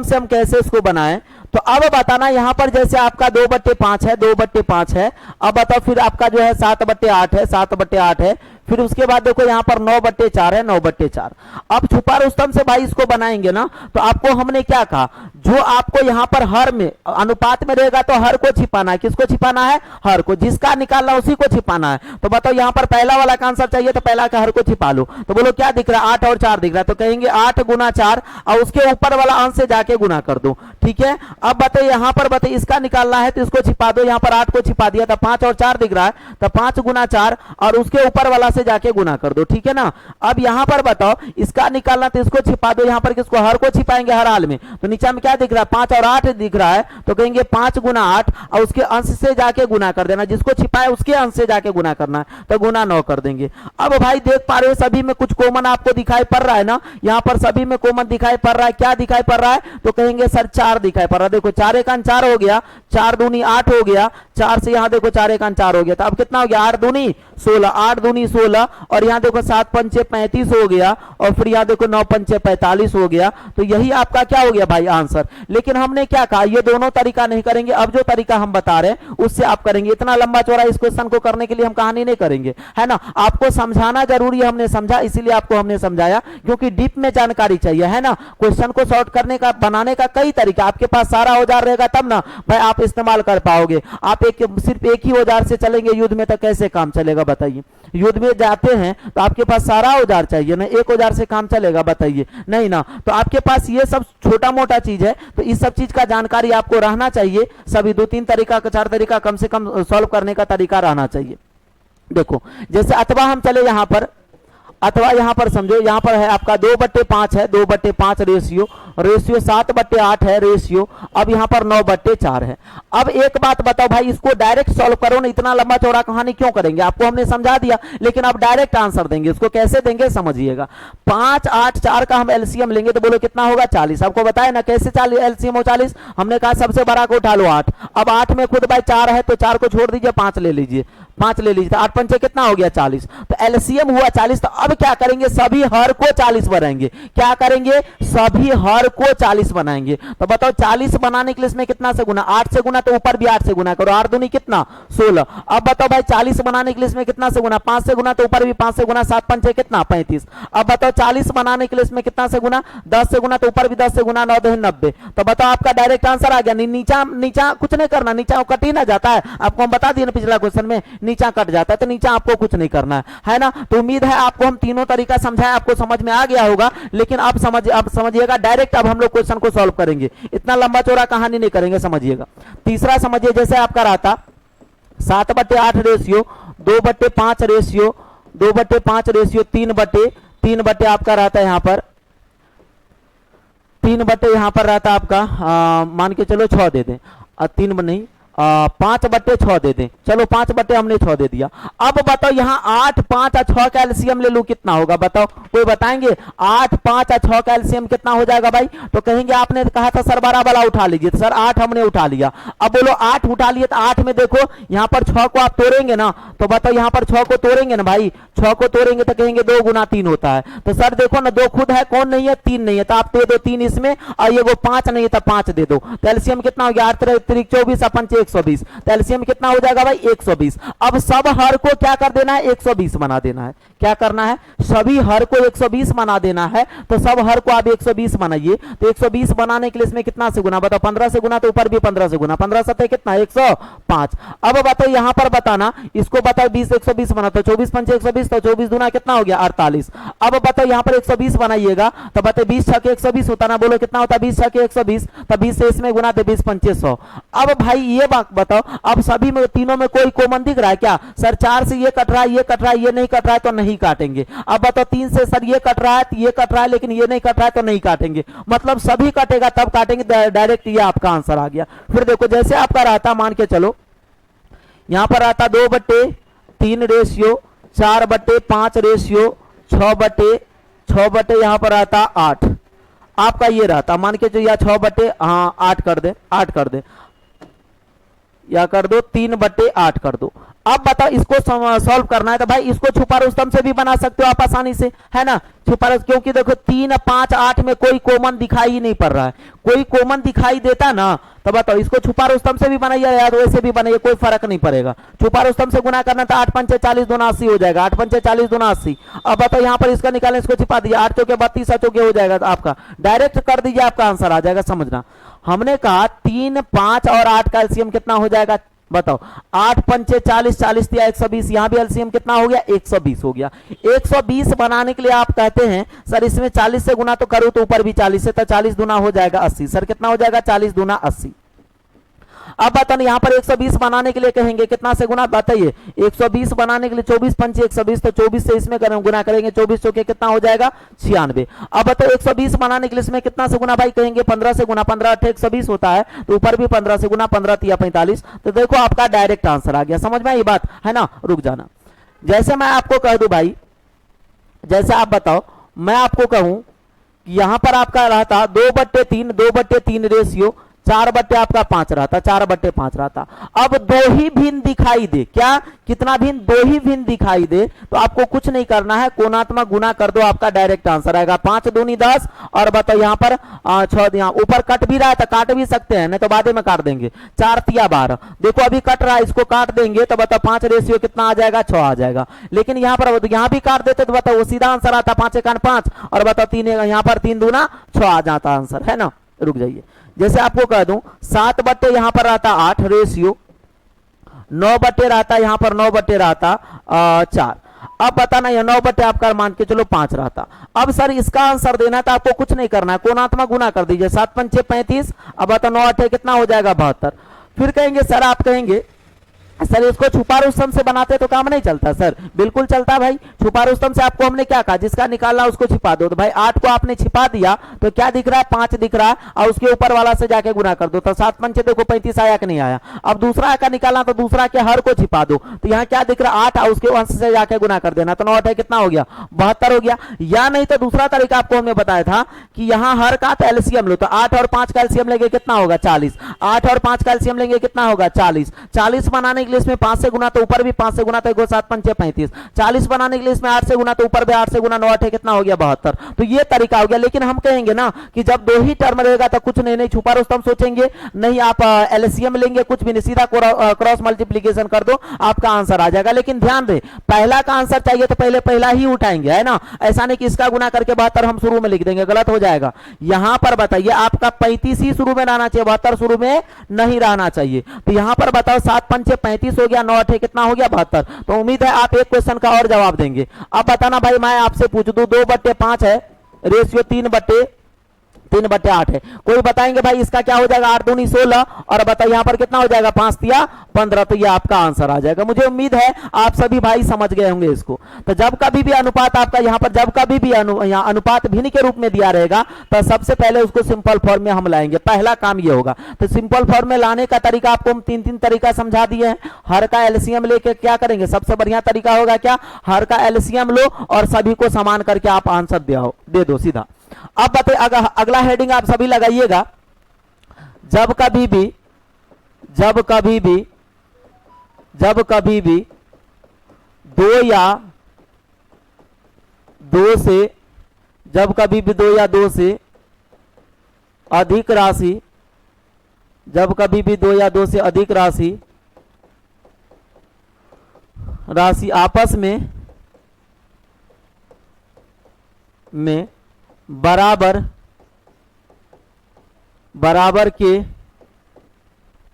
A: से हम कैसे इसको बनाएं? तो अब बताना यहां पर जैसे आपका 2 बट्टे 5 है, 2 बट्टे 5 है। अब बताओ फिर आपका जो है 7 बट्टे 8 है, 7 बट्टे 8 है। फिर उसके बाद देखो यहां पर 9 बट्टे 4 है, 9 बट्टे 4। अब छुपा रुस्तम से भाई इसको बनाएंगे ना, तो आपको हमने क्या कहा? जो आपको यहां पर हर में अनुपात में रहेगा तो हर को छिपाना है। किसको छिपाना है? हर को। जिसका निकालना उसी को छिपाना है। तो बताओ यहां पर पहला वाला का आंसर चाहिए, तो पहला का हर को छिपा लो। तो बोलो क्या दिख रहा है? 8 और 4 दिख रहा है, तो कहेंगे 8 गुना 4, और उसके ऊपर वाला अंश से जाके गुना कर दो। ठीक है। अब बताइए यहां पर बताइए इसका निकालना है तो इसको छिपा दो। यहां पर 8 को छिपा दिया, तो 5 और 4 दिख रहा है, तो 5 गुना 4, और उसके ऊपर वाला से जाके गुना कर दो। ठीक है ना। अब यहां पर बताओ इसका निकालना, तो इसको छिपा दो। यहां पर किसको? हर को छिपाएंगे हर हाल में। तो नीचे में क्या दिख रहा है? 5 और 8 दिख रहा है, तो कहेंगे 5 गुना 8, और उसके अंश से जाके गुना कर देना। जिसको छिपाए उसके अंश से जाके गुना करना है, तो गुना 9 कर देंगे। अब भाई देख पा रहे हो सभी में कुछ कॉमन आपको दिखाई पड़ रहा है ना? यहां पर सभी में कॉमन दिखाई पड़ रहा है। क्या दिखाई पड़ रहा है? तो कहेंगे सर 4 दिखाई पड़ रहा है। देखो 4 1 4 हो गया, 4 दूनी 8 हो गया, 4 से यहाँ देखो 4 1 4 हो गया, तो अब कितना हो गया 8 दूनी 16, 8 दूनी 16, और यहाँ देखो 7 पंचे 35 हो गया, और फिर यहाँ देखो 9 पंचे 45 हो गया। तो यही आपका क्या हो गया भाई आंसर। लेकिन हमने क्या कहा, ये दोनों तरीका नहीं करेंगे, अब जो तरीका हम बता रहे हैं उससे आप करेंगे। इतना लंबा चौड़ा इस क्वेश्चन को करने के लिए हम कहानी नहीं करेंगे, है ना। आपको समझाना जरूरी है, हमने समझा इसीलिए आपको हमने समझाया, क्योंकि डीप में जानकारी चाहिए, है ना। क्वेश्चन को सॉर्ट करने का बनाने का कई तरीका, आपके पास सारा औजार रहेगा तब ना भाई आप इस्तेमाल कर पाओगे। आप सिर्फ एक ही औजार से चलेंगे युद्ध में तो कैसे काम चलेगा बताइए। युद्ध में जाते हैं तो आपके पास सारा औजार चाहिए ना, एक औजार से काम चलेगा बताइए, नहीं ना। तो आपके पास ये सब छोटा मोटा चीज है, तो इस सब चीज का जानकारी आपको रहना चाहिए। सभी 2-3 तरीका 4 तरीका कम से कम सॉल्व करने का तरीका रहना चाहिए। देखो जैसे अथवा हम चले यहां पर, अथवा यहां पर समझो, यहां पर है आपका 2/5 है, 2/5 रेशियो 7/8 है रेशियो। अब यहां पर 9/4 है। अब एक बात बताओ भाई, इसको डायरेक्ट सॉल्व करो ना, इतना लंबा चौड़ा कहानी क्यों करेंगे। आपको हमने समझा दिया, लेकिन अब डायरेक्ट आंसर देंगे। इसको कैसे देंगे समझिएगा। 5 8 4 का हम एलसीएम लेंगे तो बोलो कितना होगा 40। आपको बताया ना कैसे एलसीएम हो 40। हमने कहा सबसे बड़ा को उठा लो 8। अब 8 में खुद भाई 4 है तो 4 को छोड़ दीजिए, 5 ले लीजिए, 5 ले लीजिए, तो 8 पंचे कितना हो गया 40। तो एलसीएम हुआ 40। तो अब क्या करेंगे, सभी हर को 40 बनाएंगे। क्या करेंगे, सभी हर को 40 बनाएंगे। तो बताओ 40 बनाने के लिए इसमें कितना से गुना, 8 से गुना, तो ऊपर भी 8 से गुना करो, 8 दूनी कितना 16। अब बताओ भाई 40 बनाने के लिए इसमें कितना से गुना, 5 से गुना, तो ऊपर भी 5 से गुना, 7 पंचे कितना 35। अब बताओ 40 बनाने के लिए इसमें कितना से गुना, 10 से गुना, तो ऊपर भी 10 से गुना, 9 10 90। तो बताओ आपका डायरेक्ट आंसर आ गया। नीचा नीचा कुछ नहीं करना, नीचा कट ही ना जाता है। आपको हम बता दिए ना पिछला क्वेश्चन में, नीचा कट जाता है, तो नीचा आपको कुछ नहीं करना है ना। तो उम्मीद है आपको हम तीनों तरीका समझाया, आपको समझ में आ गया होगा। लेकिन अब समझिएगा डायरेक्ट, अब हम लोग क्वेश्चन को सॉल्व करेंगे, इतना लंबा चौड़ा कहानी नहीं करेंगे, समझिएगा। तीसरा समझिए, जैसे आपका रहा था 7/8 रेशियो 2/5 रेशियो 2/5 रेशियो 3/3 आपका रहता है यहाँ पर 3 यहाँ पर रहता आपका मान के चलो 6 दे दें, 3 नहीं 5/6 दे दें। चलो 5 हमने 6 दे दिया। अब बताओ यहाँ 8 5 और 6 का एलसीएम ले लूं कितना होगा, बताओ कोई बताएंगे। 8 5 और 6 का एलसीएम कितना हो जाएगा भाई। तो कहेंगे आपने कहा था सर बड़ा वाला उठा लीजिए, तो सर 8 हमने उठा लिया। अब बोलो 8 उठा लिए, तो 8 में देखो यहाँ पर 6 को आप तोड़ेंगे ना, तो बताओ यहाँ पर 6 को तोड़ेंगे ना भाई, 6 को तोड़ेंगे तो कहेंगे 2 गुना 3 होता है। तो सर देखो ना 2 खुद है, कौन नहीं है 3 नहीं है, तो आप दे दो 3 इसमें, और ये वो 5 नहीं है तो 5 दे दो। तो एलसीएम कितना हो गया 8 3 24 और 5 120। तो एलसीएम कितना हो जाएगा भाई 120। अब सब हर को क्या कर देना है 120 बना देना है। क्या करना है, सभी हर को 120 बना देना है। तो सब हर को आप 120 बनाइए। तो 120 बनाने के लिए इसमें कितना से गुना, बताओ 15 से गुना, तो ऊपर भी 15 से गुना, 15 7 कितना 105। अब बताओ यहां पर बताना, इसको बताओ 20 120 बना, तो 24 5 120, तो 24 दूना कितना हो गया 48। अब बताओ यहां पर 120 बनाइएगा, तो बताओ 20 6 के 120 होता ना, बोलो कितना होता 20 6 के 120, तो 20 से इसमें गुना, तो 20 5 100। अब भाई ये बात बताओ, अब सभी में तीनों में कोई कॉमन दिख रहा है क्या। सर 4 से ये कट रहा है, ये कट रहा है, ये नहीं कट रहा है, तो नहीं काटेंगे। अब बताओ 3 से सर ये कट रहा है, ये कट रहा है, लेकिन ये नहीं कट रहा है, तो नहीं काटेंगे। मतलब सभी कटेगा तब काटेंगे, डायरेक्ट ये आपका आंसर आ गया। फिर देखो जैसे आपका रहता, मान के चलो यहां पर आता 2/3 रेशियो 4/5 रेशियो 6/6 यहां पर आता 8 आपका ये रहता, मान के जो या 6/8 कर दे, 8 कर दे, या कर दो 3/8 कर दो। अब बताओ इसको सॉल्व करना है, तो भाई इसको छुपा रुस्तम से भी बना सकते हो आप आसानी से, है ना। छुपा, क्योंकि देखो 3 5 8 में कोई कॉमन दिखाई ही नहीं पड़ रहा है। कोई कॉमन दिखाई देता ना, तो बताओ इसको छुपा रुस्तम से भी बनाइए या वैसे भी बनाइए, कोई फर्क नहीं पड़ेगा। छुपा रुस्तम से गुना करना, तो 8 5 40 दूना 80 हो जाएगा, 8 5 40 दूना 80। अब बताओ यहाँ पर इसका निकालें, इसको छिपा दीजिए, 8 चौके 32 चौके हो जाएगा आपका, डायरेक्ट कर दीजिए, आपका आंसर आ जाएगा। समझना, हमने कहा 3 5 और 8 का एलसीएम कितना हो जाएगा, बताओ 8 पंचे 40 40 दिया 120, यहां भी एलसीएम कितना हो गया 120 हो गया। 120 बनाने के लिए आप कहते हैं सर इसमें 40 से गुना तो करूं, तो ऊपर भी 40 से, तो 40 दूना हो जाएगा 80। सर कितना हो जाएगा 40 दूना 80। अब बताओ यहाँ पर 120 बनाने के लिए कहेंगे कितना से गुना, बताइए 120 बनाने के लिए 24 पंचे 120, तो 24 से इसमें गुना करेंगे, 24 चौके कितना हो जाएगा 96। अब बताओ 120 बनाने के लिए इसमें कितना से गुना, भाई कहेंगे 15 से गुना, 15 8 120 होता है, तो ऊपर भी 15 से गुना, 15 3 45। तो देखो आपका डायरेक्ट आंसर आ गया। समझ में ये बात है ना। रुक जाना, जैसे मैं आपको कह दूं भाई, जैसे आप बताओ मैं आपको कहूं यहां पर आपका रहा था 2/3 2/3 रेशियो 4 बट्टे आपका 5 रहता, 4 बट्टे 5 रहता। अब 2 ही भिन्न दिखाई दे, क्या कितना भिन्न, 2 ही भिन्न दिखाई दे, तो आपको कुछ नहीं करना है, कोणात्मक गुना कर दो, आपका डायरेक्ट आंसर आएगा। 5 दूनी 10 और बताओ यहाँ पर 6, यहाँ ऊपर कट भी रहा है तो काट भी सकते हैं, नहीं तो बाद में काट देंगे। 4 तिया 12, देखो अभी कट रहा है, इसको काट देंगे तो बताओ 5 रेशियो कितना आ जाएगा, 6 आ जाएगा। लेकिन यहाँ पर यहाँ भी काट देते तो बताओ वो सीधा आंसर आता 5 एकान 5 और बताओ 3, यहाँ पर 3 दूना 6 आ जाता आंसर, है ना। रुक जाइए, जैसे आपको कह दूं 7 बट्टे यहाँ पर रहता 8 रेशियो, 9 बट्टे रहता यहाँ पर 9 बट्टे रहता 4। अब बताना ये 9 बट्टे आपका मान के चलो 5 रहता। अब सर इसका आंसर देना है तो आपको कुछ नहीं करना है, कोणात्मक गुना कर दीजिए। 7 पंचे 35, अब बताओ 9 8 कितना हो जाएगा 72। फिर कहेंगे सर, आप कहेंगे सर इसको छुपा रुस्तम से बनाते तो काम नहीं चलता। सर बिल्कुल चलता भाई, छुपा रुस्तम से आपको हमने क्या कहा, जिसका निकालना उसको छिपा दो। तो भाई 8 को आपने छिपा दिया तो क्या दिख रहा है, 5 दिख रहा है, और उसके ऊपर वाला से जाके गुना कर दो तो 7 पंचे देखो 35 आया कि नहीं आया। अब दूसरा का निकालना तो दूसरा के हर को छिपा दो, तो यहाँ क्या दिख रहा है 8 और उसके अंश से जाके गुना कर देना, तो 9 8 कितना हो गया 72 हो गया। या नहीं तो दूसरा तरीका आपको हमने बताया था कि यहाँ हर का तो एलसीएम लो, तो 8 और 5 का एलसीएम लेंगे कितना होगा 40, 8 और 5 का एलसीएम लेंगे कितना होगा 40। 40 बनाने के लिए इसमें 5 से गुना तो ऊपर भी 5 से गुना तो 7 पंचे 35, 40 बनाने के लिए इसमें 8 से गुना तो ऊपर भी 8 से गुना, 9 8 कितना हो गया 72। तो ये तरीका हो गया। लेकिन हम कहेंगे ना कि जब 2 ही टर्म रहेगा तो कुछ नहीं छुपा रुस्तम सोचेंगे नहीं, आप एलसीएम लेंगे, कुछ भी नहीं, सीधा क्रॉस मल्टीप्लीकेशन कर दो, आपका आंसर आ जाएगा। लेकिन ध्यान दे, पहला का आंसर चाहिए तो पहले पहला ही उठाएंगे, है ना। ऐसा नहीं कि इसका गुना करके 72 हम शुरू में लिख देंगे, गलत हो जाएगा। यहां पर बताइए आपका 35 ही शुरू में रहना चाहिए, 72 शुरू में नहीं रहना चाहिए। तो यहां पर बताओ 7 पंचे 35 हो गया, 9 8 कितना हो गया 72। तो उम्मीद है आप एक क्वेश्चन का और जवाब देंगे। अब बताना भाई, मैं आपसे पूछ दूं 2 बट्टे 5 है रेशियो 3 बट्टे 8 है, कोई बताएंगे भाई इसका क्या हो जाएगा, 8 दूनी 16 और बताइए यहाँ पर कितना हो जाएगा 5 तिया 15। तो ये आपका आंसर आ जाएगा। मुझे उम्मीद है आप सभी भाई समझ गए होंगे इसको। तो जब कभी भी अनुपात आपका यहाँ पर जब कभी भी अनुपात भिन्न के रूप में दिया रहेगा तो सबसे पहले उसको सिंपल फॉर्म में हम लाएंगे, पहला काम ये होगा। तो सिंपल फॉर्म में लाने का तरीका आपको हम 3 तरीका समझा दिए हैं। हर का एलसीएम लेके क्या करेंगे, सबसे बढ़िया तरीका होगा क्या, हर का एलसीएम लो और सभी को समान करके आप आंसर दे दो सीधा। अब बताइए अगला हेडिंग आप सभी लगाइएगा, जब कभी भी 2 या 2 से जब कभी भी 2 या 2 से अधिक राशि, जब कभी भी 2 या 2 से अधिक राशि आपस में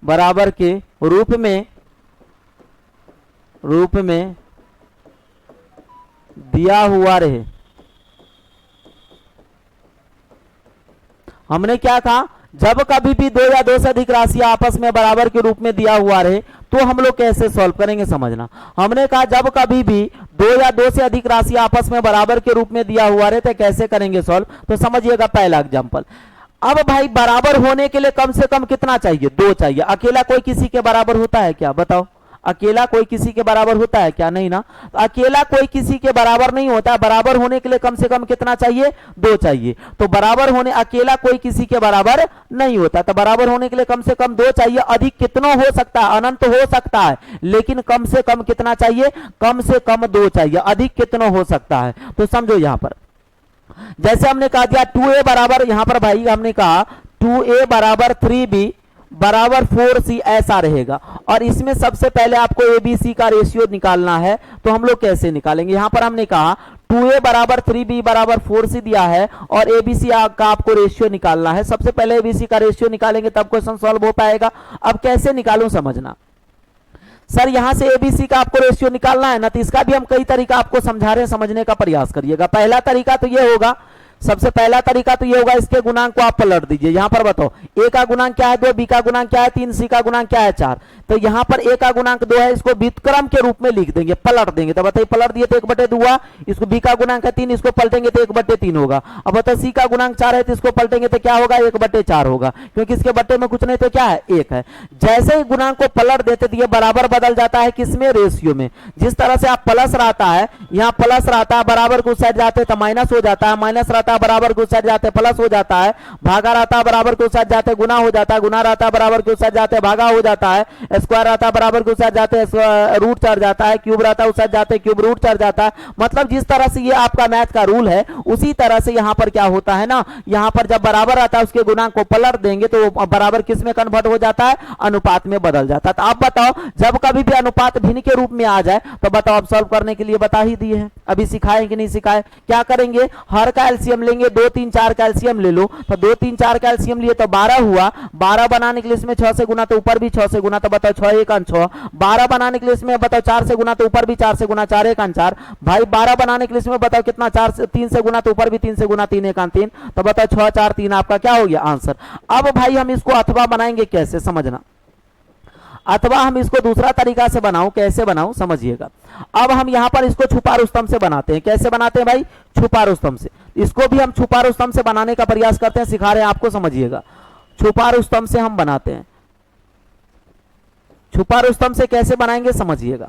A: बराबर के रूप में दिया हुआ रहे। हमने क्या कहा, जब कभी भी 2 या 2 से अधिक राशि आपस में बराबर के रूप में दिया हुआ रहे तो हम लोग कैसे सॉल्व करेंगे समझना। हमने कहा जब कभी भी 2 या 2 से अधिक राशि आपस में बराबर के रूप में दिया हुआ रहे तो कैसे करेंगे सॉल्व। तो समझिएगा पहला एग्जांपल। अब भाई बराबर होने के लिए कम से कम कितना चाहिए, 2 चाहिए। अकेला कोई किसी के बराबर होता है क्या, बताओ, अकेला कोई किसी के बराबर होता है क्या, नहीं ना। तो अकेला कोई किसी के बराबर नहीं होता, बराबर होने के लिए कम से कम कितना चाहिए, 2 चाहिए। तो बराबर होने, अकेला कोई किसी के बराबर नहीं होता, तो बराबर होने के लिए कम से कम 2 चाहिए। अधिक कितना हो सकता है, अनंत हो सकता है, लेकिन कम से कम कितना चाहिए, कम से कम 2 चाहिए। अधिक कितना हो सकता है, तो समझो यहां पर जैसे हमने कहा दिया 2a बराबर, यहां पर भाई हमने कहा 2a बराबर 3b बराबर 4c ऐसा रहेगा। और इसमें सबसे पहले आपको ABC का रेशियो निकालना है, तो हम लोग कैसे निकालेंगे। यहां पर हमने कहा 2a बराबर 3b बराबर 4c दिया है और ABC का आपको रेशियो निकालना है। सबसे पहले ABC का रेशियो निकालेंगे तब क्वेश्चन सॉल्व हो पाएगा। अब कैसे निकालूं समझना। सर यहां से ABC का आपको रेशियो निकालना है ना, तो इसका भी हम कई तरीका आपको समझा रहे हैं, समझने का प्रयास करिएगा। पहला तरीका तो ये होगा, सबसे पहला तरीका तो ये होगा, इसके गुणांक को आप पलट दीजिए। यहां पर बताओ a का गुणांक क्या है 2, b का गुणांक क्या है 3, c का गुणांक क्या है 4। तो यहां पर a का गुणांक 2 है, इसको व्युत्क्रम के रूप में लिख देंगे, पलट देंगे। तो बताइए पलट दिए तो 1/2 हुआ। इसको b का गुणांक है 3, इसको पलटेंगे तो 1/3 होगा। अब बताओ c का गुणांक 4 है, तो इसको पलटेंगे तो क्या होगा 1/4 होगा, क्योंकि इसके बट्टे में कुछ नहीं तो क्या है 1 है। जैसे ही गुणांक को पलट देते तो ये बराबर बदल जाता है किसमें, रेशियो में। जिस तरह से आप प्लस रहता है, यहाँ प्लस रहता है, बराबर को उस साइड जाते तो माइनस हो जाता है, माइनस रहता है रहता बराबर के उस साइड जाते प्लस हो जाता है, भागा रहता बराबर के उस साइड जाते गुना हो जाता है, गुना रहता बराबर के उस साइड जाते भागा हो जाता है, स्क्वायर रहता बराबर के उस साइड जाते रूट चढ़ जाता है, क्यूब रहता उस साइड जाते क्यूब रूट चढ़ जाता है। मतलब जिस तरह से ये आपका मैथ का रूल है उसी तरह से यहाँ पर क्या होता है ना, यहाँ पर जब बराबर आता है उसके गुणांक को पलट देंगे तो बराबर किस में कन्वर्ट हो जाता है, अनुपात में बदल जाता है। तो आप बताओ जब कभी भी अनुपात भिन्न के रूप में आ जाए तो बताओ, आप सॉल्व करने के लिए बता ही दिए हैं, अभी सिखाए कि नहीं सिखाए। क्या करेंगे, हर का एलसीएम लेंगे, 2 3 4 का एलसीएम ले लो, तो 2 3 4 का एलसीएम लिए तो 12 हुआ, 12 बनाने के लिए इसमें 6 से गुना तो ऊपर भी 6 से गुना, तो बताओ 6 1 6, 12 बनाने के लिए इसमें बताओ 4 से गुना तो ऊपर भी 4 से गुना, 4 1 4 भाई, 12 बनाने के लिए इसमें बताओ कितना, 4 से 3 से गुना तो ऊपर भी 3 से गुना, 3 1 3, तो बताओ 6 4 3 आपका क्या हो गया आंसर। अब भाई हम इसको अथवा बनाएंगे, कैसे समझना, अथवा हम इसको दूसरा तरीका से बनाऊं, कैसे बनाऊं समझिएगा। अब हम यहां पर इसको छुपा रुस्तम से बनाते हैं, कैसे बनाते हैं भाई, छुपा रुस्तम से। इसको भी हम छुपा रुस्तम से बनाने का प्रयास करते हैं, सिखा रहे हैं आपको, समझिएगा। छुपा रुस्तम से हम बनाते हैं, छुपा रुस्तम से कैसे बनाएंगे समझिएगा।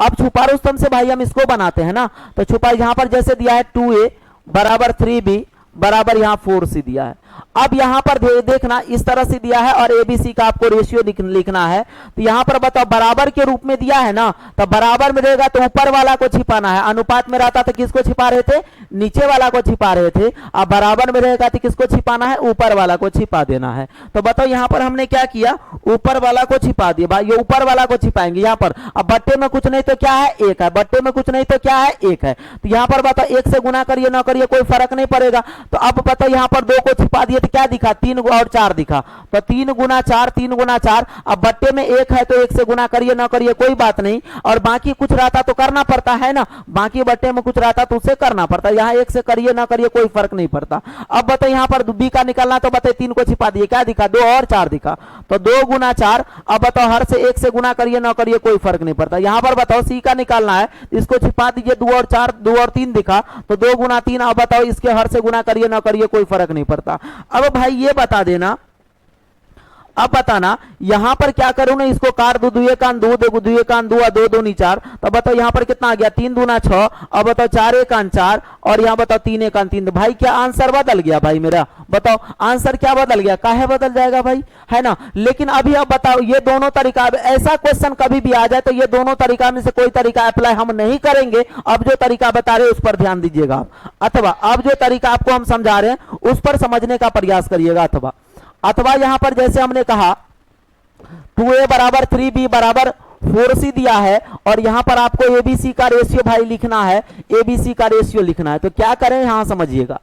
A: अब छुपा रुस्तम से भाई हम इसको बनाते हैं ना, तो छुपा यहां पर जैसे दिया है 2a बराबर 3b बराबर यहां 4c दिया है। अब यहां पर देखना इस तरह से दिया है और एबीसी का आपको रेशियो लिखना है। तो यहां पर बताओ बराबर के रूप में दिया है ना, तो बराबर में रहेगा तो ऊपर वाला को छिपाना है, अनुपात में रहता तो किसको छिपा रहे थे, नीचे वाला को छिपा रहे थे। अब बराबर में रहेगा तो किसको छिपाना है, ऊपर वाला को छिपा देना है। तो बताओ यहां पर हमने क्या किया, ऊपर वाला को छिपा दिया भाई, ये ऊपर वाला को छिपाएंगे यहां पर। अब बट्टे में कुछ नहीं तो क्या है, 1 है, बट्टे में कुछ नहीं तो क्या है, 1 है। तो यहां पर बताओ 1 से गुना करिए ना करिए कोई फर्क नहीं पड़ेगा। तो अब बताओ यहां पर 2 को छिपा दिए तो क्या दिखा, 3 और 4 दिखा, तो 3 गुना 4 3 गुना 4। अब बट्टे में 1 है तो 1 से गुना करिए ना करिए कोई बात नहीं, और बाकी कुछ रहता तो करना पड़ता है ना, बाकी बट्टे में कुछ रहता तो उसे करना पड़ता है, यहाँ 1 से करिए ना करिए कोई फर्क नहीं पड़ता। अब बताओ यहाँ पर बी का निकलना, तो बताइए 3 को छिपा दिए क्या दिखा, 2 और 4 दिखा, तो 2 गुना 4। अब बताओ हर से 1 से गुना करिए ना करिए कोई फर्क नहीं पड़ता। यहाँ पर बताओ सी का निकालना है, इसको छिपा दीजिए, 2 और 4 2 और 3 दिखा, तो 2 गुना 3। अब बताओ इसके हर से गुना करिए ना करिए कोई फर्क नहीं पड़ता। अब भाई ये बता देना, अब बताना यहां पर क्या करूं ना, इसको काट दो, 2 1 2 2 1 2 2 2 नहीं 4, तो बताओ यहां पर कितना आ गया, 3 दूना 6। अब बताओ 4 1 4 और यहां बताओ 3 1 3। भाई क्या आंसर बदल गया भाई मेरा, बताओ आंसर क्या बदल गया, काहे बदल जाएगा भाई, है ना। लेकिन अभी अब बताओ ये दोनों तरीका, ऐसा क्वेश्चन कभी भी आ जाए तो ये दोनों तरीका में से कोई तरीका अप्लाई हम नहीं करेंगे। अब जो तरीका बता रहे हैं उस पर ध्यान दीजिएगा आप, अथवा अब जो तरीका आपको हम समझा रहे हैं उस पर समझने का प्रयास करिएगा। अथवा यहां पर जैसे हमने कहा 2a बराबर 3b बराबर 4c दिया है, और यहां पर आपको एबीसी का रेशियो भाई लिखना है, एबीसी का रेशियो लिखना है। तो क्या करें यहां समझिएगा,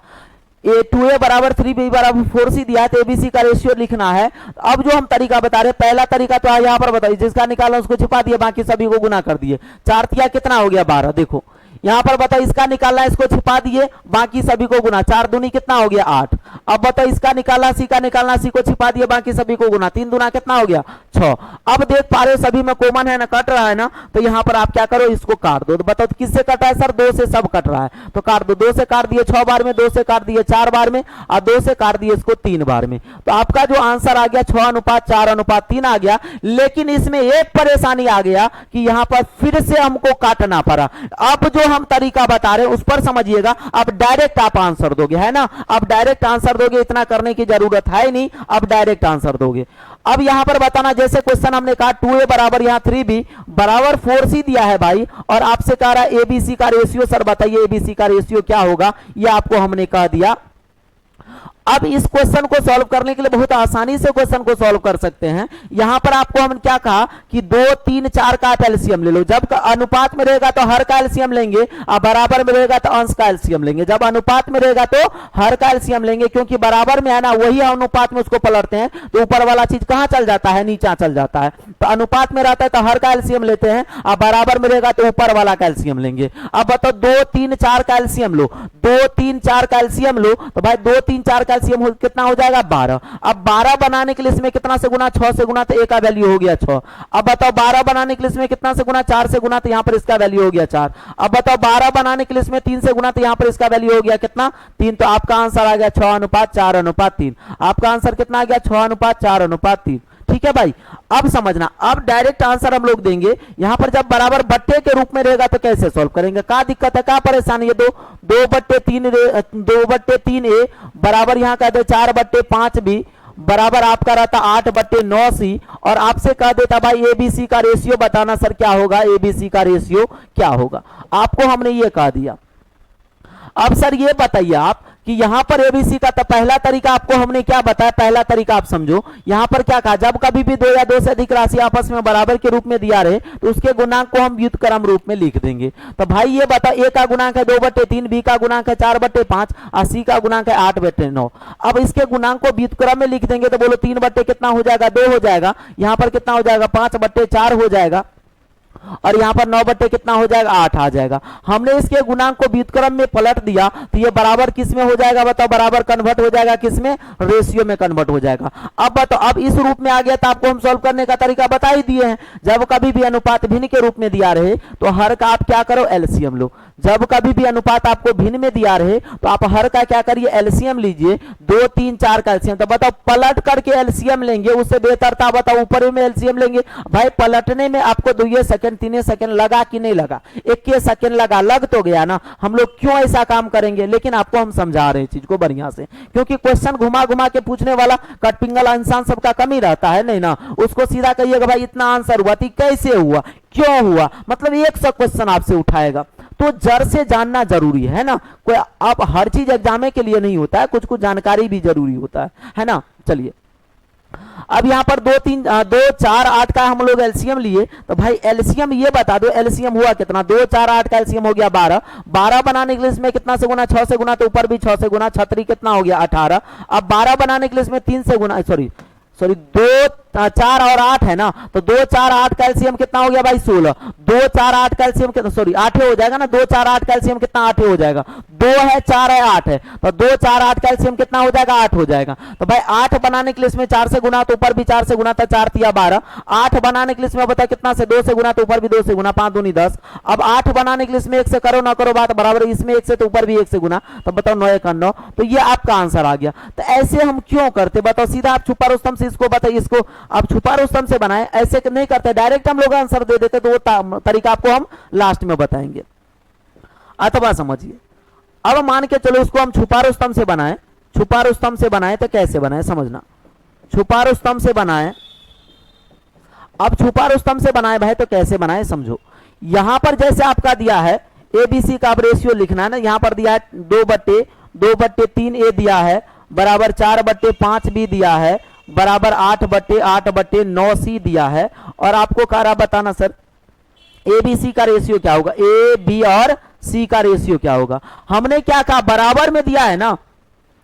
A: 2a बराबर 3b बराबर 4c दिया है तो एबीसी का रेशियो लिखना है। अब जो हम तरीका बता रहे हैं, पहला तरीका तो यहाँ पर बताइए, जिसका निकाला उसको छिपा दिए, बाकी सभी को गुना कर दिए, 4 तिया कितना हो गया 12। देखो यहां पर बताओ इसका निकालना, इसको छिपा दिए, बाकी सभी को गुना, 4 दूनी कितना हो गया 8। अब बताओ इसका निकालना, सी का निकालना, सी को छिपा दिए, बाकी सभी को गुना, 3 दूना कितना हो गया 6। अब देख पा रहे हो सभी में कॉमन है ना, कट रहा है ना, तो यहां पर आप क्या करो, इसको काट दो। तो बताओ किससे कटा है सर, 2 से सब कट रहा है, तो काट दो। 2 से काट दिए 6 बार में, 2 से काट दिए 4 बार में, और 2 से काट दिए इसको 3 बार में। तो आपका जो आंसर आ गया 6:4:3 आ गया। लेकिन इसमें एक परेशानी आ गया कि यहां पर फिर से हमको काटना पड़ा। अब जो हम तरीका बता रहे हैं उस पर समझिएगा, अब डायरेक्ट आप आंसर दोगे, है ना, अब डायरेक्ट आंसर दोगे, इतना करने की जरूरत है नहीं, अब डायरेक्ट आंसर दोगे। अब यहां पर बताना, जैसे क्वेश्चन हमने कहा 2a बराबर यहां 3b बराबर 4c दिया है भाई, और आपसे कह रहा है एबीसी का रेशियो, सर बताइए एबीसी का रेशियो क्या होगा, यह आपको हमने कह दिया। अब इस क्वेश्चन को सॉल्व करने के लिए बहुत आसानी से क्वेश्चन को सॉल्व कर सकते हैं। यहां पर आपको हमने क्या कहा कि 2 3 4 का एलसीएम ले लो, जब अनुपात में रहेगा तो हर का एलसीएम लेंगे, और बराबर में रहेगा तो अंश का एलसीएम लेंगे। जब अनुपात में रहेगा तो हर का एलसीएम लेंगे, क्योंकि बराबर में है ना, वही अनुपात में उसको पलटते हैं तो ऊपर वाला चीज कहां चल जाता है, नीचा चल जाता है। तो अनुपात में रहता है तो हर का एलसीएम लेते हैं, और बराबर में रहेगा तो ऊपर वाला का एलसीएम लेंगे। अब बताओ 2 3 4 का एलसीएम लो, 2 3 4 का एलसीएम लो, तो भाई 2 3 4 का एलसीएम कितना हो जाएगा 12। अब 12 बनाने के लिए इसमें कितना से गुना, 6 से गुना, तो a का वैल्यू हो गया 6। अब बताओ 12 बनाने के लिए इसमें कितना से गुना, 4 से गुना, तो यहां पर इसका वैल्यू हो गया 4। अब बताओ 12 बनाने के लिए इसमें 3 से गुना, तो यहां पर इसका वैल्यू हो गया कितना 3। तो आपका आंसर आ गया 6:4:3। आपका आंसर कितना आ गया 6:4:3। ठीक है भाई। अब समझना, अब डायरेक्ट आंसर हम लोग देंगे। यहां पर जब बराबर बट्टे के रूप में रहेगा तो कैसे सॉल्व करेंगे, क्या दिक्कत है, क्या परेशानी है। 2/3 ए बराबर यहाँ कह दे 4/5 बी बराबर आपका रहता 8/9 सी, और आपसे कह देता भाई एबीसी का रेशियो बताना सर क्या होगा, एबीसी का रेशियो क्या होगा। आपको हमने ये कह दिया। अब सर ये बताइए आप कि यहां पर एबीसी का तो पहला तरीका आपको हमने क्या बताया, पहला तरीका आप समझो। यहां पर क्या कहा, जब कभी भी 2 या 2 से अधिक राशि आपस में बराबर के रूप में दिया रहे तो उसके गुणांक को हम व्युत्क्रम रूप में लिख देंगे। तो भाई ये बता, ए का गुणांक है 2/3, बी का गुणांक है 4/5 और सी का गुणांक है 8/9। अब इसके गुणांक को व्युत्क्रम में लिख देंगे तो बोलो 3 बट्टे कितना हो जाएगा, 2 हो जाएगा। यहां पर कितना हो जाएगा, 5/4 हो जाएगा, और यहां पर 9 बट्टे कितना हो जाएगा, 8 आ जाएगा। हमने इसके गुणांक को व्युत्क्रम में पलट दिया तो ये बराबर किस में हो जाएगा बताओ, बराबर कन्वर्ट हो जाएगा किस में, रेशियो में कन्वर्ट हो जाएगा। अब बताओ, अब इस रूप में आ गया तो आपको हम सॉल्व करने का तरीका बता ही दिए हैं। जब कभी भी अनुपात भिन्न के रूप में दिया रहे तो हर का आप क्या करो, एलसीएम लो। जब कभी भी अनुपात आपको भिन्न में दिया रहे तो आप हर का क्या करिए, एलसीएम लीजिए। 2, 3, 4 का एलसीएम। तो बताओ पलट करके एलसीएम लेंगे, उससे बेहतर था बताओ ऊपर में एलसीएम लेंगे। भाई पलटने में आपको 2 सेकंड 3 सेकंड लगा कि नहीं लगा, 1 सेकंड लगा, लग तो गया ना। हम लोग क्यों ऐसा काम करेंगे, लेकिन आपको हम समझा रहे हैं चीज को बढ़िया से, क्योंकि क्वेश्चन घुमा घुमा के पूछने वाला कटपिंगल इंसान सबका कम ही रहता है नहीं ना। उसको सीधा कहिएगा भाई इतना आंसर हुआ, कैसे हुआ, क्यों हुआ, मतलब 100 क्वेश्चन आपसे उठाएगा। तो जड़ से जानना जरूरी है ना। कोई अब हर चीज एग्जाम के लिए नहीं होता है, कुछ कुछ जानकारी भी जरूरी होता है ना। चलिए अब यहां पर 2, 3, 2, 4, 8 का हम लोग एलसीएम लिए। तो भाई एलसीएम ये बता दो, एलसीएम हुआ कितना, 2, 4, 8 का एलसीएम हो गया 12। 12 बनाने के लिए इसमें कितना से गुना, 6 से गुना, तो ऊपर भी 6 से गुना, 6 कितना हो गया 18। अब 12 बनाने के लिए इसमें 3 से गुना, सॉरी 2, 4 और 8 है ना। तो 2, 4, 8 का एलसीएम कितना हो गया भाई 16। 2, 4, 8 का एलसीएम कितना, सॉरी 8 हो जाएगा ना। 2, 4, 8 का एलसीएम कितना, 8 हो जाएगा। 2 है, 4 है, 8 है, तो 2, 4, 8 का एलसीएम कितना हो जाएगा, 8 हो जाएगा। तो भाई 8 बनाने के लिए इसमें 4 से गुना, तो ऊपर भी 4 से गुना, तो 4 तिया 12। 8 बनाने के लिए इसमें बताया कितना से, 2 से गुना, तो ऊपर भी 2 से गुना, 5 दूनी 10। अब 8 बनाने के लिए इसमें 1 से करो ना करो बात बराबर, इसमें 1 से तो ऊपर भी 1 से गुना, तो बताओ 9 1 9। तो ये आपका आंसर आ गया। तो ऐसे हम क्यों करते बताओ, सीधा आप छुपा रुस्तम से इसको बताइए, इसको आप छुपा रुस्तम से बनाए, ऐसे नहीं करते, डायरेक्ट हम लोग आंसर दे देते। तो वो तरीका आपको हम लास्ट में बताएंगे। अथवा समझिए, अब मान के चलो इसको हम छुपा रुस्तम से बनाए। छुपा रुस्तम से बनाए तो कैसे बनाए समझना, छुपा रुस्तम से बनाए। अब छुपा रुस्तम से बनाए भाई तो कैसे बनाए समझो। यहां पर जैसे आपका दिया है एबीसी का अब रेशियो लिखना है ना। यहां पर दिया है 2/3 ए दिया है बराबर 4/5 बी दिया है बराबर 8/8/9 सी दिया है। और आपको कह रहा बताना सर एबीसी का रेशियो क्या होगा, ए बी और सी का रेशियो क्या होगा। हमने क्या कहा, बराबर में दिया है ना,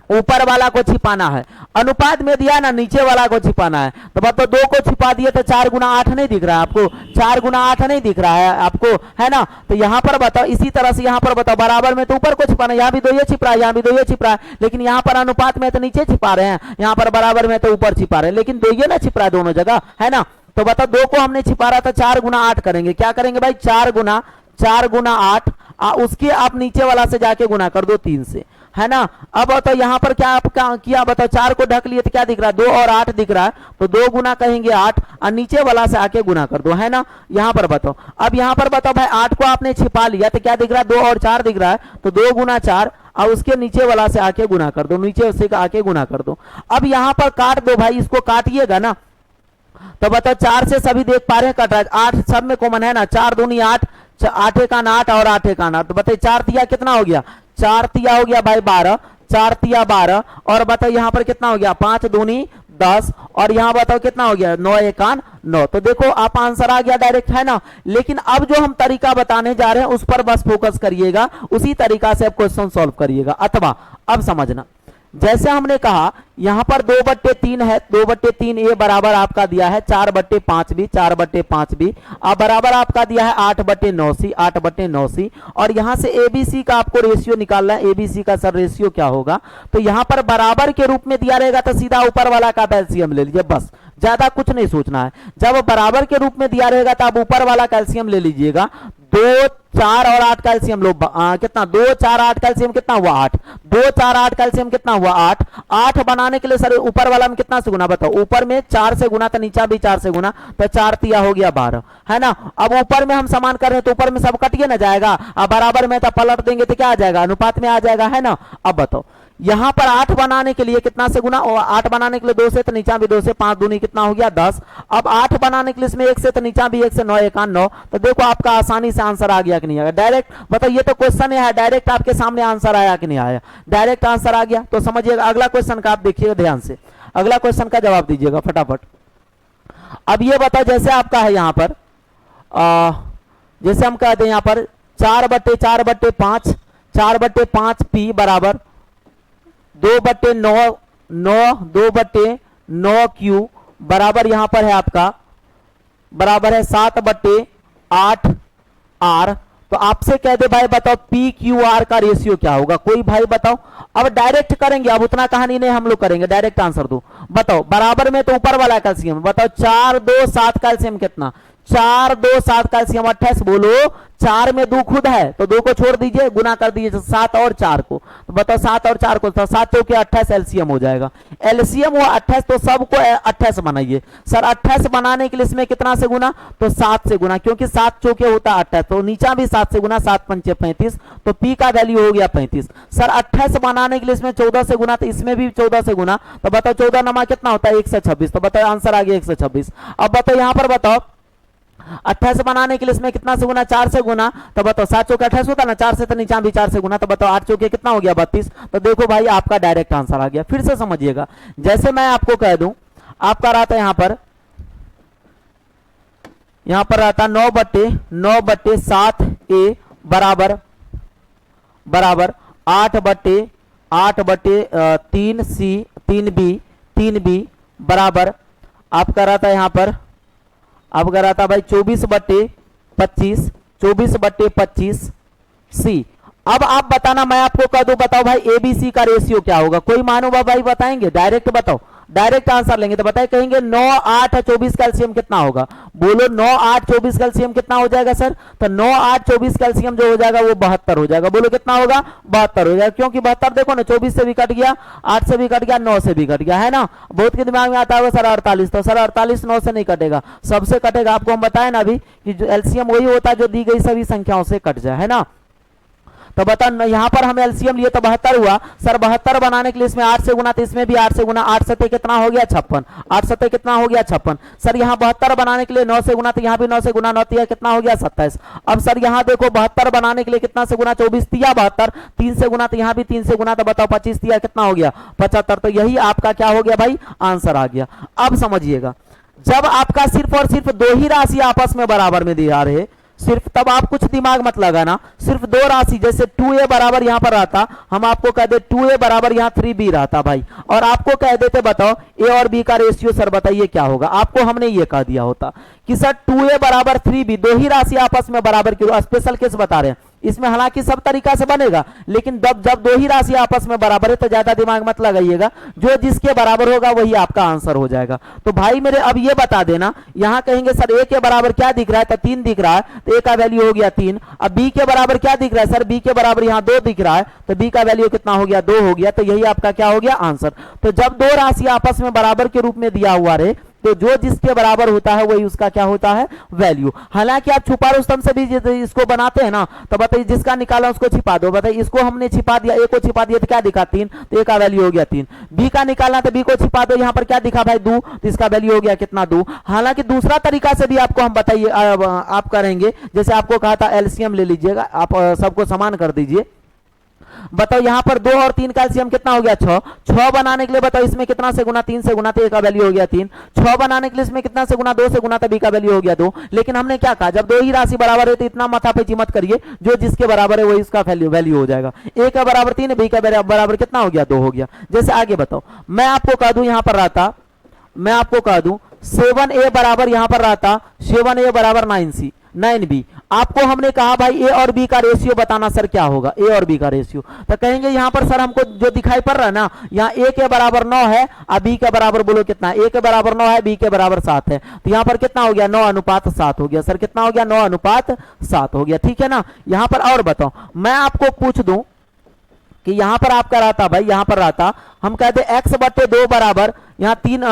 A: ऊपर वाला को छिपाना है, अनुपात में दिया ना, नीचे वाला को छिपाना है। तो बताओ 2 को छिपा दिए तो 4 गुना 8 नहीं दिख रहा है आपको, 4 गुना 8 नहीं दिख रहा है आपको, है ना। तो यहां पर बताओ इसी तरह से यहां पर बताओ बराबर में तो ऊपर को छिपाना, यहां भी 2 ये छिप रहा है, यहां भी 2 ये छिप रहा है, लेकिन यहां पर अनुपात में तो नीचे छिपा रहे हैं, यहां पर बराबर में तो ऊपर छिपा रहे हैं, लेकिन 2 ये ना छिप रहा है दोनों जगह, है ना। तो बताओ 2 को हमने छिपा रहा था, 4 गुना 8 करेंगे, क्या करेंगे भाई 4 गुना 8, उसके आप नीचे वाला से जाके गुना कर दो 3 से, है ना। अब बताओ यहां पर क्या आपका किया बताओ, 4 को ढक लिए तो क्या दिख रहा है 2 और 8 दिख रहा है, तो 2 गुना कहेंगे 8 और नीचे वाला से आके गुना कर दो, है ना। यहां पर बताओ, अब यहां पर बताओ भाई 8 को आपने छिपा लिया तो क्या दिख रहा है 2 और 4 दिख रहा है, तो 2 गुना 4 और उसके नीचे वाला से आके गुना कर दो, नीचे से आके गुना कर दो। अब यहां पर काट दो भाई, इसको काटिएगा ना। तो बताओ 4 से सभी देख पा रहे हैं कट रहा है, 8 सब में कॉमन है ना, 4 दूनी 8, 8 का 8 और 8 का 8, तो बताइए 4 तिया कितना हो गया, 4 तिया हो गया भाई 12, 4 तिया 12, और बताओ यहां पर कितना हो गया 5 दूनी 10, और यहां बताओ कितना हो गया 9 1 9। तो देखो आप आंसर आ गया डायरेक्ट, है ना। लेकिन अब जो हम तरीका बताने जा रहे हैं उस पर बस फोकस करिएगा, उसी तरीका से आप क्वेश्चन सॉल्व करिएगा। अथवा अब समझना, जैसे हमने कहा यहां पर 2/3 है, 2/3 ए बराबर आपका दिया है 4/5 बी, 4/5 बी, अब बराबर आपका दिया है 8/9 सी, 8/9 सी। और यहां से एबीसी का आपको रेशियो निकालना है, एबीसी का सर रेशियो क्या होगा। तो यहां पर बराबर के रूप में दिया रहेगा तो सीधा ऊपर वाला का एलसीएम ले लीजिए, बस ज्यादा कुछ नहीं सोचना है। जब बराबर के रूप में दिया रहेगा तो आप ऊपर वाला कैल्शियम ले लीजिएगा, 2 4 और 8 कैल्शियम लो, कितना 2 4 8 कैल्शियम कितना हुआ 8, 2 4 8 कैल्शियम कितना हुआ 8। 8 बनाने के लिए सर ऊपर वाला में कितना से गुना बताओ, ऊपर में 4 से गुना तो नीचा भी 4 से गुना, तो 4 तिया हो गया 12, है ना। अब ऊपर में हम समान कर रहे हैं तो ऊपर में सब कटिए ना जाएगा, अब बराबर में तो पलट देंगे तो क्या आ जाएगा, अनुपात में आ जाएगा, है ना। अब बताओ यहां पर 8 बनाने के लिए कितना से गुना, और 8 बनाने के लिए 2 से, तो नीचा भी 2 से, 5 दूनी कितना हो गया 10। अब 8 बनाने के लिए इसमें 1 से, तो नीचा भी 1 से, 9 1 9। तो देखो आपका आसानी से आंसर आ गया कि नहीं आया डायरेक्ट, बताओ ये तो क्वेश्चन है डायरेक्ट आपके सामने आंसर आया कि नहीं आया, डायरेक्ट आंसर आ गया। तो समझिएगा अगला क्वेश्चन का आप देखिएगा ध्यान से, अगला क्वेश्चन का जवाब दीजिएगा फटाफट। अब ये बताओ जैसे आपका है यहां पर जैसे हम कहते हैं यहां पर 4/4/5 4/5 पी बराबर 2/9 2/9 क्यू बराबर यहां पर है आपका बराबर है 7/8 आर। तो आपसे कह दे भाई बताओ पी क्यू आर का रेशियो क्या होगा, कोई भाई बताओ। अब डायरेक्ट करेंगे, अब उतना कहानी नहीं हम लोग करेंगे, डायरेक्ट आंसर दो। बताओ बराबर में तो ऊपर वाला कैल्शियम बताओ, 4 2 7 कैल्शियम कितना, 4 2 7 कैल्शियम 28 बोलो, 4 में 2 खुद है तो 2 को छोड़ दीजिए, गुना कर दीजिए 7 और 4 को, तो बताओ 7 और 4 को, तो 7 चौके 28 एलसीएम हो जाएगा। एलसीएम हुआ 28, तो सबको 28 बनाइए सर। 28 बनाने के लिए इसमें कितना से गुना, तो 7 से गुना, क्योंकि 7 चौके होता है 28, तो नीचा भी 7 से गुना, 7 पंचे 35, तो पी का वैल्यू हो गया 35। सर 28 बनाने के लिए इसमें 14 से गुना, तो इसमें भी 14 से गुना, तो बताओ 14 नमा कितना होता है 126, तो बताओ आंसर आ गया 126। अब बताओ यहां पर बताओ 28 बनाने के लिए इसमें कितना से गुना, 4 से गुना, तो बताओ 7 चौके 28 होता है ना, 4 से तो नीचा भी 4 से गुना, तो बताओ 8 चौके कितना हो गया 32। तो देखो भाई आपका डायरेक्ट आंसर आ गया। फिर से समझिएगा, जैसे मैं आपको कह दूं, आपका रहता है यहां पर रहता 9/7 ए बराबर 8/3 सी 3 बी बराबर आपका रहता है यहां पर, आपका रहता भाई 24/25 सी। अब आप बताना, मैं आपको कह दूं, बताओ भाई एबीसी का रेशियो क्या होगा, कोई महानुभाव भाई बताएंगे, डायरेक्ट बताओ, डायरेक्ट आंसर लेंगे तो बताए, कहेंगे 9 8 24 कैल्शियम कितना होगा, बोलो 9 8 24 कैल्शियम कितना हो जाएगा सर, तो 9 8 24 कैल्शियम जो हो जाएगा वो 72 हो जाएगा। बोलो कितना होगा, 72 हो जाएगा, क्योंकि 72 देखो ना 24 से भी कट गया, 8 से भी कट गया, 9 से भी कट गया, है ना। बहुत के दिमाग में आता होगा सर 48, तो सर 48 9 से नहीं कटेगा, सबसे कटेगा। आपको हम बताए ना अभी कि जो एलसीएम वही होता है जो दी गई सभी संख्याओं से कट जाए, है ना। तो बता यहां पर हम एलसीएम लिए तो 72 हुआ सर। 72 बनाने के लिए इसमें 8 से गुना, तो इसमें भी 8 से गुना, 8 सते कितना हो गया 56, 8 सते कितना हो गया 56 सर। यहाँ 72 बनाने के लिए 9 से गुना, तो यहाँ भी 9 से गुना, 9 तिया कितना हो गया 27। अब सर यहाँ देखो 72 बनाने के लिए कितना से गुना, 24 तिया 72, 3 से गुना, तो यहाँ भी 3 से गुना, तो बताओ 25 तिया कितना हो गया 75। तो यही आपका क्या हो गया भाई, आंसर आ गया। अब समझिएगा, जब आपका सिर्फ और सिर्फ 2 ही राशि आपस में बराबर में दिया रहे, सिर्फ तब आप कुछ दिमाग मत लगाना, सिर्फ 2 राशि, जैसे 2a बराबर यहां पर रहता, हम आपको कह दे 2a बराबर यहां 3b रहता भाई, और आपको कह देते बताओ a और b का रेशियो सर बताइए क्या होगा, आपको हमने ये कह दिया होता कि सर 2a बराबर 3b, 2 ही राशि आपस में बराबर क्यों, स्पेशल केस बता रहे हैं इसमें, हालांकि सब तरीका से बनेगा, लेकिन जब 2 ही राशि आपस में बराबर है तो ज्यादा दिमाग मत लगाइएगा, जो जिसके बराबर होगा वही आपका आंसर हो जाएगा। तो भाई मेरे अब ये बता देना, यहां कहेंगे सर a के बराबर क्या दिख रहा है, तो 3 दिख रहा है, तो a का वैल्यू हो गया 3। अब b के बराबर क्या दिख रहा है सर, b के बराबर यहां 2 दिख रहा है, तो b का वैल्यू कितना हो गया 2 हो गया। तो यही आपका क्या हो गया आंसर। तो जब 2 राशि आपस में बराबर के रूप में दिया हुआ रहे, तो जो जिसके बराबर होता है वही उसका क्या होता है, वैल्यू। हालांकि आप छुपा रुस्तम से भी इसको बनाते हैं ना, तो बताइए जिसका निकाला उसको छिपा दो, बताइए इसको हमने छिपा दिया, ए को छिपा दिया तो क्या दिखा 3, तो ए का वैल्यू हो गया 3। बी का निकालना तो बी को छिपा दो, यहाँ पर क्या दिखा भाई 2, तो इसका वैल्यू हो गया कितना 2। हालांकि दूसरा तरीका से भी आपको हम बताइए आप करेंगे, जैसे आपको कहा था एलसीएम ले लीजिएगा, आप सबको समान कर दीजिए। बताओ यहाँ पर 2 और 3 कैल्शियम कितना हो गया 6, 6 बनाने के लिए बताओ इसमें कितना से गुना, 3 से गुना, तो ए का वैल्यू हो गया 3। 6 बनाने के लिए इसमें कितना से गुना, 2 से गुना, तो बी का वैल्यू हो गया 2। लेकिन हमने क्या कहा, जब 2 ही राशि बराबर है तो इतना माथा पेची मत करिए, जो जिसके बराबर है वही इसका वैल्यू हो जाएगा। ए का बराबर 3, बी का बराबर कितना हो गया 2 हो गया। जैसे आगे बताओ, मैं आपको कह दूं यहां पर रहता, मैं आपको कह दूं 7a बराबर यहां पर रहता 7a बराबर 9b। आपको हमने कहा भाई ए और बी का रेशियो बताना सर क्या होगा, ए और बी का रेशियो, तो कहेंगे यहां पर सर हमको जो दिखाई पड़ रहा है ना, यहाँ ए के बराबर 9 है और बी के बराबर बोलो कितना, ए के बराबर 9 है, बी के बराबर 7 है, तो यहाँ पर कितना हो गया 9:7 हो गया। सर कितना हो गया 9:7 हो गया। ठीक है ना। यहाँ पर और बताओ, मैं आपको पूछ दूं कि यहां पर आपका रहता भाई, यहां पर रहता हम कहते x/2 बराबर यहाँ 3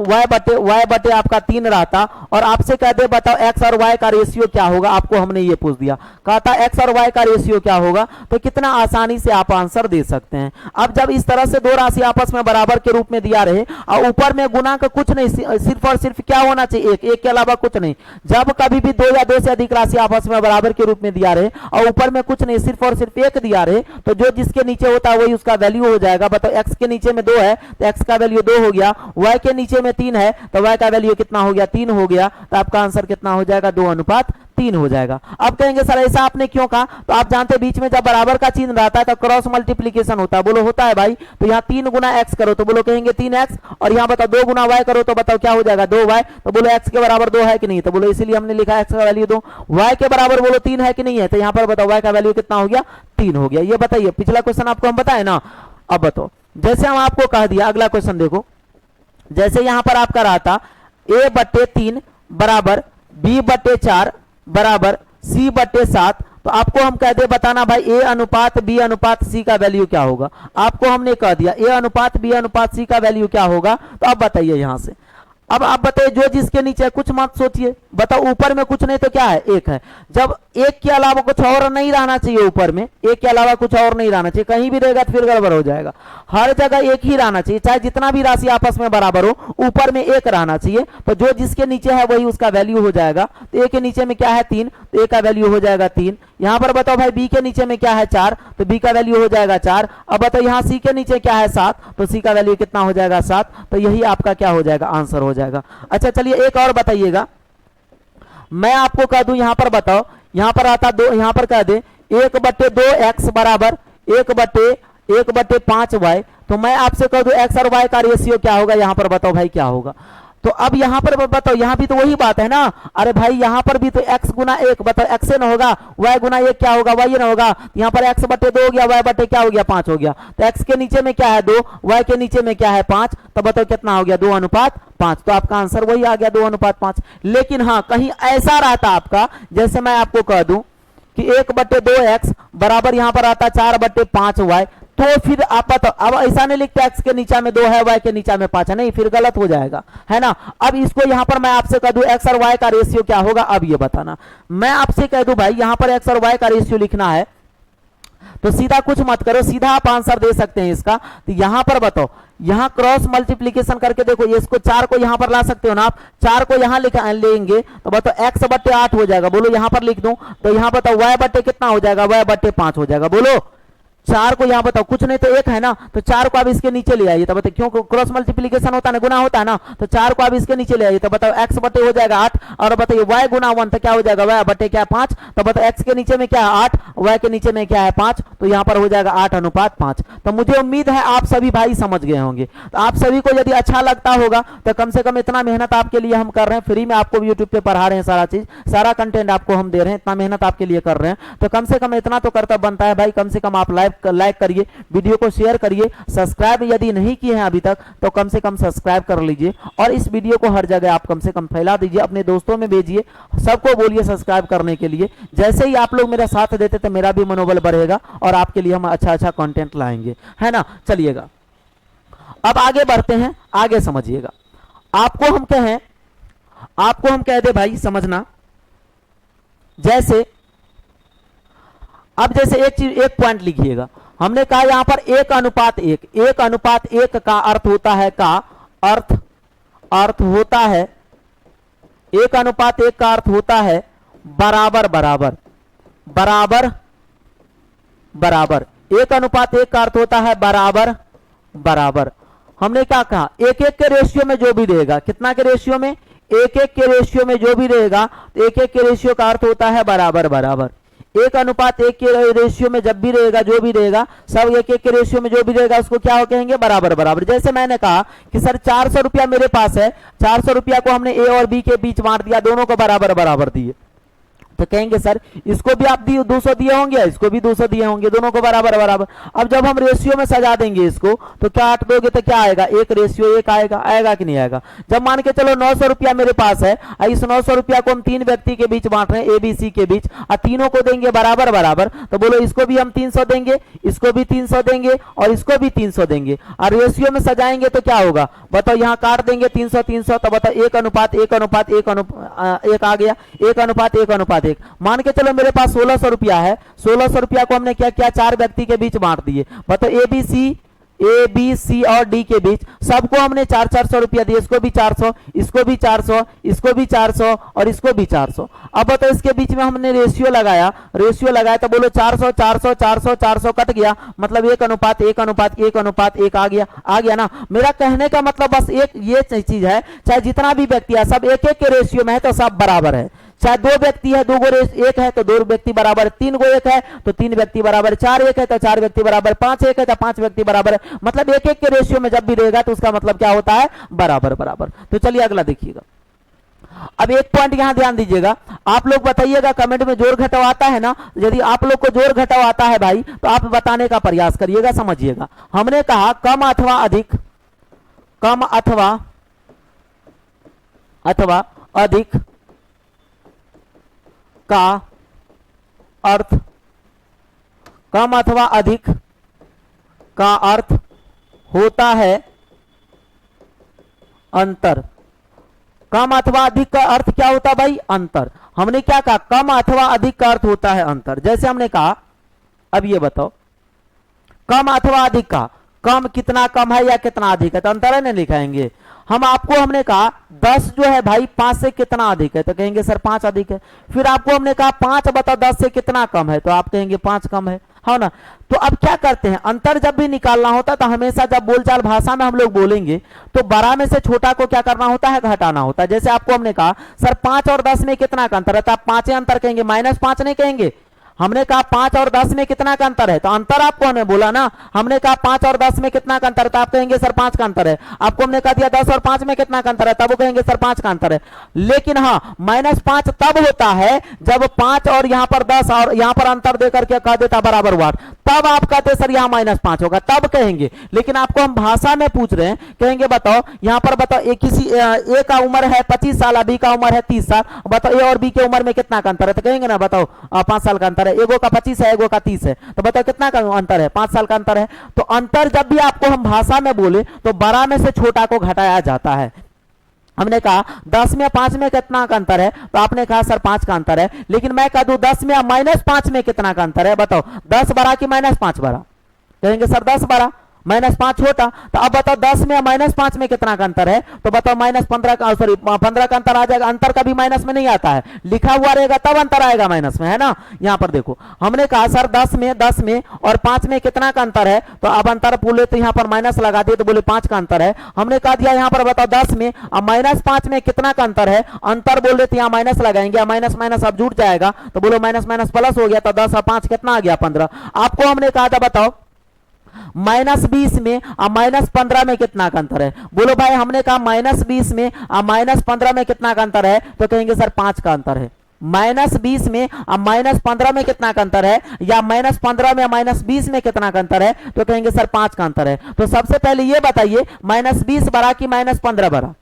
A: y बटे आपका 3 रहता, और आपसे कहते बताओ x और y का रेशियो क्या होगा, आपको हमने ये पूछ दिया, कहता x और y का रेशियो क्या होगा, तो कितना आसानी से आप आंसर दे सकते हैं। अब जब इस तरह से दो राशि आपस में बराबर के रूप में दिया रहे और ऊपर में गुना का कुछ नहीं, सिर्फ और सिर्फ क्या होना चाहिए, एक के अलावा कुछ नहीं। जब कभी भी 2 या 2 से अधिक राशि आपस में बराबर के रूप में दिया रहे और ऊपर में कुछ नहीं, सिर्फ और सिर्फ एक दिया रहे, तो जो जिसके नीचे होता है वही उसका वैल्यू हो जाएगा। बताओ x के नीचे में 2 है तो x का वैल्यू 2 हो गया, y के नीचे में 3 है तो y का वैल्यू कितना हो गया 3 हो गया, तो आपका आंसर कितना हो जाएगा 2:3 हो जाएगा। अब कहेंगे सर ऐसा आपने क्यों कहा, तो आप जानते हैं बीच में जब बराबर का चिन्ह रहता है तो क्रॉस मल्टीप्लीकेशन होता है, बोलो होता है भाई। तो यहाँ 3 गुना x करो तो बोलो कहेंगे 3x, और यहाँ बताओ 2 गुना y करो तो बताओ क्या हो जाएगा 2y, तो बोलो x के बराबर 2 है कि नहीं, तो बोलो इसीलिए हमने लिखा x का वैल्यू 2, y के बराबर बोलो 3 है कि नहीं है, तो यहाँ पर बताओ y का वैल्यू कितना हो गया 3 हो गया। ये बताइए, पिछला क्वेश्चन आपको हम बताए ना। अब बताओ, जैसे हम आपको कह दिया, अगला क्वेश्चन देखो, जैसे यहां पर आपका रहा था a/3 बराबर b/4 बराबर c/7, तो आपको हम कहते बताना भाई a अनुपात b अनुपात c का वैल्यू क्या होगा। आपको हमने कह दिया a अनुपात b अनुपात c का वैल्यू क्या होगा, तो अब बताइए यहां से। अब आप बताइए जो जिसके नीचे कुछ मत सोचिए, बताओ ऊपर में कुछ नहीं तो क्या है, एक है। जब एक के अलावा कुछ और नहीं रहना चाहिए, ऊपर में एक के अलावा कुछ और नहीं रहना चाहिए, कहीं भी रहेगा तो फिर गड़बड़ हो जाएगा। हर जगह एक ही रहना चाहिए, चाहे जितना भी राशि आपस में बराबर हो, ऊपर में एक रहना चाहिए, तो जो जिसके नीचे है वही उसका वैल्यू हो जाएगा। तो ए के नीचे में क्या है 3, तो ए का वैल्यू हो जाएगा 3। यहाँ पर बताओ भाई बी के नीचे में क्या है 4, तो बी का वैल्यू हो जाएगा 4। अब बताओ यहाँ सी के नीचे क्या है 7, तो सी का वैल्यू कितना हो जाएगा 7, तो यही आपका क्या हो जाएगा आंसर हो जाएगा। अच्छा चलिए एक और बताइएगा, मैं आपको कह दूं, यहां पर बताओ, यहां पर आता 2, यहां पर कह दे 1/2x बराबर 1/5y, तो मैं आपसे कह दूं x और y का रेशियो क्या होगा, यहां पर बताओ भाई क्या होगा। तो अब यहां पर बताओ, यहां भी तो वही बात है ना, अरे भाई यहां पर भी तो x गुना 1, बताओ x से ना होगा, y गुना 1 क्या होगा, y ना होगा, यहाँ पर x/2 हो गया, y बटे क्या हो गया 5 हो गया, तो x के नीचे में क्या है 2, y के नीचे में क्या है 5, तो बताओ कितना हो गया 2:5, तो आपका आंसर वही आ गया 2:5। लेकिन हाँ कहीं ऐसा रहता आपका, जैसे मैं आपको कह दूं कि 1/2x बराबर यहां पर आता 4/5y, तो फिर आप बताओ, अब ऐसा नहीं लिखते x के नीचे में 2 है y के नीचे में 5 है, नहीं फिर गलत हो जाएगा, है ना। अब इसको यहां पर मैं आपसे कह दूं x और y का रेशियो क्या होगा, अब ये बताना। मैं आपसे कह दूं भाई यहां पर x और y का रेशियो लिखना है, तो सीधा कुछ मत करो, सीधा आप आंसर दे सकते हैं इसका। तो यहां पर बताओ, यहां क्रॉस मल्टीप्लीकेशन करके देखो, इसको 4 को यहां पर ला सकते हो ना आप, 4 को यहां लेंगे तो बताओ x/8 हो जाएगा, बोलो यहां पर लिख दूं तो यहां बताओ y बटे कितना हो जाएगा, y/5 हो जाएगा, बोलो 4 को यहां बताओ, कुछ नहीं तो 1 है ना, तो 4 को आप इसके नीचे ले आइए, तो बताओ क्यों क्रॉस मल्टीप्लीकेशन होता है ना, गुना होता है ना, तो 4 को आप इसके नीचे ले आइए, तो बताओ x बटे हो जाएगा 8, और बताइए y गुना 1 तो क्या हो जाएगा y बटे क्या 5, तो बताओ x के नीचे में क्या है 8, y के नीचे में क्या है 5, तो यहाँ पर हो जाएगा 8:5। तो मुझे उम्मीद है आप सभी भाई समझ गए होंगे। तो आप सभी को यदि अच्छा लगता होगा तो कम से कम इतना मेहनत आपके लिए हम कर रहे हैं, फ्री में आपको यूट्यूब पे पढ़ा रहे हैं, सारा चीज सारा कंटेंट आपको हम दे रहे हैं, इतना मेहनत आपके लिए कर रहे हैं, तो कम से कम इतना तो कर्तव्य बनता है भाई, कम से कम आप लाइक करिए, वीडियो को शेयर करिए, सब्सक्राइब यदि नहीं किए हैं अभी तक तो कम से कम सब्सक्राइब कर लीजिए, और इस वीडियो को हर जगह आप कम से कम फैला दीजिए, अपने दोस्तों में भेजिए, सबको बोलिए सब्सक्राइब करने के लिए। जैसे ही आप लोग मेरा साथ देते तो मेरा भी मनोबल बढ़ेगा और आपके लिए हम अच्छा कंटेंट लाएंगे, है ना। चलिएगा अब आगे बढ़ते हैं, आगे समझिएगा। आपको हम कह दे भाई समझना, जैसे अब जैसे एक पॉइंट लिखिएगा, हमने कहा यहां पर 1:1 का अर्थ होता है, का अर्थ होता है 1:1 का अर्थ होता है बराबर बराबर बराबर बराबर, 1:1 का अर्थ होता है बराबर बराबर। हमने क्या कहा, 1:1 के रेशियो में जो भी रहेगा, कितना के रेशियो में 1:1 के रेशियो में जो भी रहेगा, तो 1:1 के रेशियो का अर्थ होता है बराबर बराबर। 1:1 के रेशियो में जब भी रहेगा, जो भी रहेगा, सब 1:1 के रेशियो में जो भी रहेगा उसको क्या कहेंगे बराबर बराबर। जैसे मैंने कहा कि सर 400 रुपया मेरे पास है, 400 रुपया को हमने ए और बी के बीच बांट दिया, दोनों को बराबर बराबर दिए, तो कहेंगे सर इसको भी आप 200 दिए होंगे, इसको भी 200 दिए होंगे, दोनों को बराबर बराबर। अब जब हम रेशियो में सजा देंगे इसको तो क्या 8 दोगे तो क्या आएगा, 1:1 आएगा, आएगा कि नहीं आएगा। जब मान के चलो 900 रुपया मेरे पास है, इस 900 रुपया को हम 3 व्यक्ति के बीच बांट रहे हैं, ए बी सी के बीच, और तीनों को देंगे बराबर बराबर, तो बोलो इसको भी हम 300 देंगे, इसको भी 300 देंगे और इसको भी 300 देंगे, और रेशियो में सजाएंगे तो क्या होगा बताओ, यहाँ काट देंगे 300 300, तो बताओ 1:1:1 आ गया, 1:1:1। मान के चलो मेरे पास 1600 रुपया है, 1600 रुपया को हमने क्या किया, 4 व्यक्ति के बीच बांट दिए। बताओ ए बी सी और डी के बीच सबको हमने 400 रुपया दिए, इसको भी 400, इसको भी 400, इसको भी 400 और इसको भी 400। अब बताओ इसके बीच में हमने रेशियो लगाया तो बोलो 400 400 400 400 कट गया, मतलब 1:1:1 आ गया ना। मेरा कहने का मतलब बस एक ये चीज है, चाहे जितना भी व्यक्ति है सब एक के रेशियो में है तो सब बराबर है, चाहे 2 व्यक्ति है 2 1 है तो 2 व्यक्ति बराबर, 3 1 है तो 3 व्यक्ति बराबर, 4 1 है तो 4 व्यक्ति बराबर, 5 1 है तो 5 व्यक्ति बराबर, मतलब एक के रेशियो में जब भी रहेगा तो उसका मतलब क्या होता है, बराबर बराबर। तो चलिए अगला देखिएगा। अब एक पॉइंट यहां ध्यान दीजिएगा, आप लोग बताइएगा कमेंट में जोड़ घटाव आता है ना, यदि आप लोग को जोड़ घटाव आता है भाई तो आप बताने का प्रयास करिएगा, समझिएगा। हमने कहा कम अथवा अधिक का अर्थ, कम अथवा अधिक का अर्थ होता है अंतर। कम अथवा अधिक का अर्थ क्या होता है भाई, अंतर। हमने क्या कहा, कम अथवा अधिक का अर्थ होता है अंतर। जैसे हमने कहा, अब ये बताओ कम अथवा अधिक का, कम कितना कम है या कितना अधिक है, तो अंतर है ना लिखाएंगे। हमने कहा 10 जो है भाई 5 से कितना अधिक है, तो कहेंगे सर 5 अधिक है। फिर आपको हमने कहा 5 बताओ 10 से कितना कम है, तो आप कहेंगे 5 कम है ना। तो अब क्या करते हैं, अंतर जब भी निकालना होता है तो हमेशा जब बोलचाल भाषा में हम लोग बोलेंगे तो बड़ा में से छोटा को क्या करना होता है, घटाना होता है। जैसे आपको हमने कहा सर 5 और 10 में कितना का अंतर है, तो आप 5 अंतर कहेंगे, -5 नहीं कहेंगे। हमने कहा 5 और 10 में कितना का अंतर है, तो अंतर आपको हमने बोला ना, हमने कहा 5 और 10 में कितना का अंतर है, तो आप कहेंगे सर 5 का अंतर है। आपको हमने कहा दिया 10 और 5 में कितना का अंतर है, तब वो कहेंगे सर 5 का अंतर है। लेकिन हाँ, -5 तब होता है जब 5 और यहां पर 10 और यहां पर अंतर देकर के कह देता बराबर हुआ, तब आप कहते सर यहां -5 होगा, तब कहेंगे। लेकिन आपको हम भाषा में पूछ रहे हैं, कहेंगे बताओ यहां पर बताओ किसी ए का उम्र है 25 साल, बी का उम्र है 30 साल, बताओ ए और बी के उम्र में कितना का अंतर है, तो कहेंगे ना बताओ 5 साल का अंतर है, एगो का 25 है एगो का 30 है, तो बताओ कितना का अंतर है, 5 साल का अंतर है। तो अंतर जब भी आपको हम भाषा में बोले तो बड़ा में से छोटा को घटाया जाता है। हमने कहा 10 में 5 में कितना का अंतर है, तो आपने कहा सर 5 का अंतर है। लेकिन मैं कह दूं 10 में -5 में कितना का अंतर है, बताओ 10 बड़ा कि -5 बड़ा, कहेंगे सर 10 बड़ा, -5 छोटा। तो अब बताओ 10 में -5 में कितना का अंतर है, तो बताओ -15 का, सॉरी 15 का अंतर आ जाएगा। अंतर कभी माइनस में नहीं आता है, लिखा हुआ रहेगा तब अंतर आएगा माइनस में, है ना। यहाँ पर देखो हमने कहा सर 10 में और 5 में कितना का अंतर है, तो अब अंतर बोले तो यहाँ पर माइनस लगा दिए तो बोले 5 का अंतर है। हमने कहा दिया यहाँ पर बताओ 10 में अब -5 में कितना का अंतर है, अंतर बोल रहे तो यहाँ माइनस लगाएंगे, माइनस माइनस अब जुट जाएगा तो बोलो माइनस माइनस प्लस हो गया, तो 10 और 5 कितना आ गया 15। आपको हमने कहा था बताओ -20 में और -15 में कितना का अंतर है, बोलो भाई हमने कहा -20 में और -15 में कितना का अंतर है, तो कहेंगे सर 5 का अंतर है। -20 में और -15 में कितना का अंतर है, या -15 में -20 में कितना का अंतर है, तो कहेंगे सर 5 का अंतर है। तो सबसे पहले ये बताइए -20 बड़ा कि -15 बड़ा,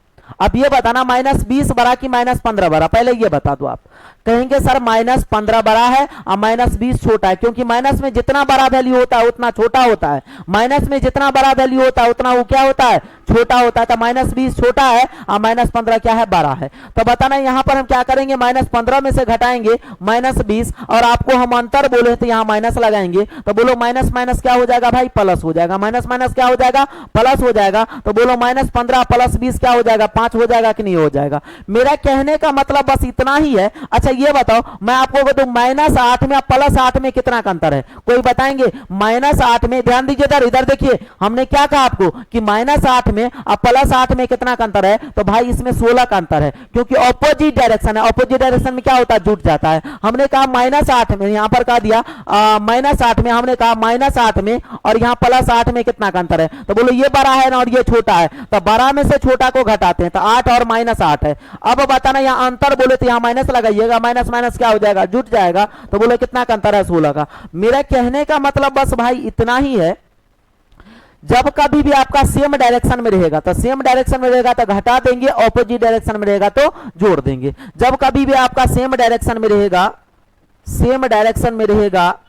A: अब ये बताना -20 बड़ा कि -15 बड़ा, पहले ये बता दो आप। कहेंगे सर -15 बड़ा है और -20 छोटा है, क्योंकि माइनस में जितना बड़ा वैल्यू होता है उतना छोटा होता है, माइनस में जितना बड़ा वैल्यू होता है उतना वो क्या होता है, छोटा होता है। तो -20 छोटा है और -15 क्या है, बड़ा है। तो बताना यहाँ पर हम क्या करेंगे, -15 में से घटाएंगे -20 और आपको हम अंतर बोले तो यहाँ माइनस लगाएंगे, तो बोलो माइनस माइनस क्या हो जाएगा भाई, प्लस हो जाएगा, माइनस माइनस क्या हो जाएगा, प्लस हो जाएगा। तो बोलो -15 + 20 क्या हो जाएगा, 5 हो जाएगा कि नहीं हो जाएगा। मेरा कहने का मतलब बस इतना ही है। अच्छा ये बताओ, मैं आपको बताऊं -8 में +8 में कितना का अंतर है, कोई बताएंगे। -8 में, ध्यान दीजिए इधर देखिए, हमने क्या कहा आपको कि -8 में और +8 में कितना का अंतर है, तो भाई इसमें 16 का अंतर है, क्योंकि ऑपोजिट डायरेक्शन है, ऑपोजिट डायरेक्शन में क्या होता है, जुट जाता है। हमने कहा -8 में, यहां पर कहा दिया -8 में, हमने कहा -8 में और यहां +8 में कितना का अंतर है, तो बोलो ये बड़ा है ना और ये छोटा है, तो बड़ा में से छोटा को घटाते हैं, तो 8 और -8 है। अब बताना यहाँ अंतर बोले तो यहाँ माइनस लगाइए, लीजिएगा, माइनस माइनस क्या हो जाएगा, जुट जाएगा। तो बोलो कितना का अंतर है, 16 का। मेरा कहने का मतलब बस भाई इतना ही है, जब कभी भी आपका सेम डायरेक्शन में रहेगा तो सेम डायरेक्शन में रहेगा तो घटा देंगे, ऑपोजिट डायरेक्शन में रहेगा तो जोड़ देंगे। जब कभी भी आपका सेम डायरेक्शन में रहेगा, सेम डायरेक्शन में रहेगा,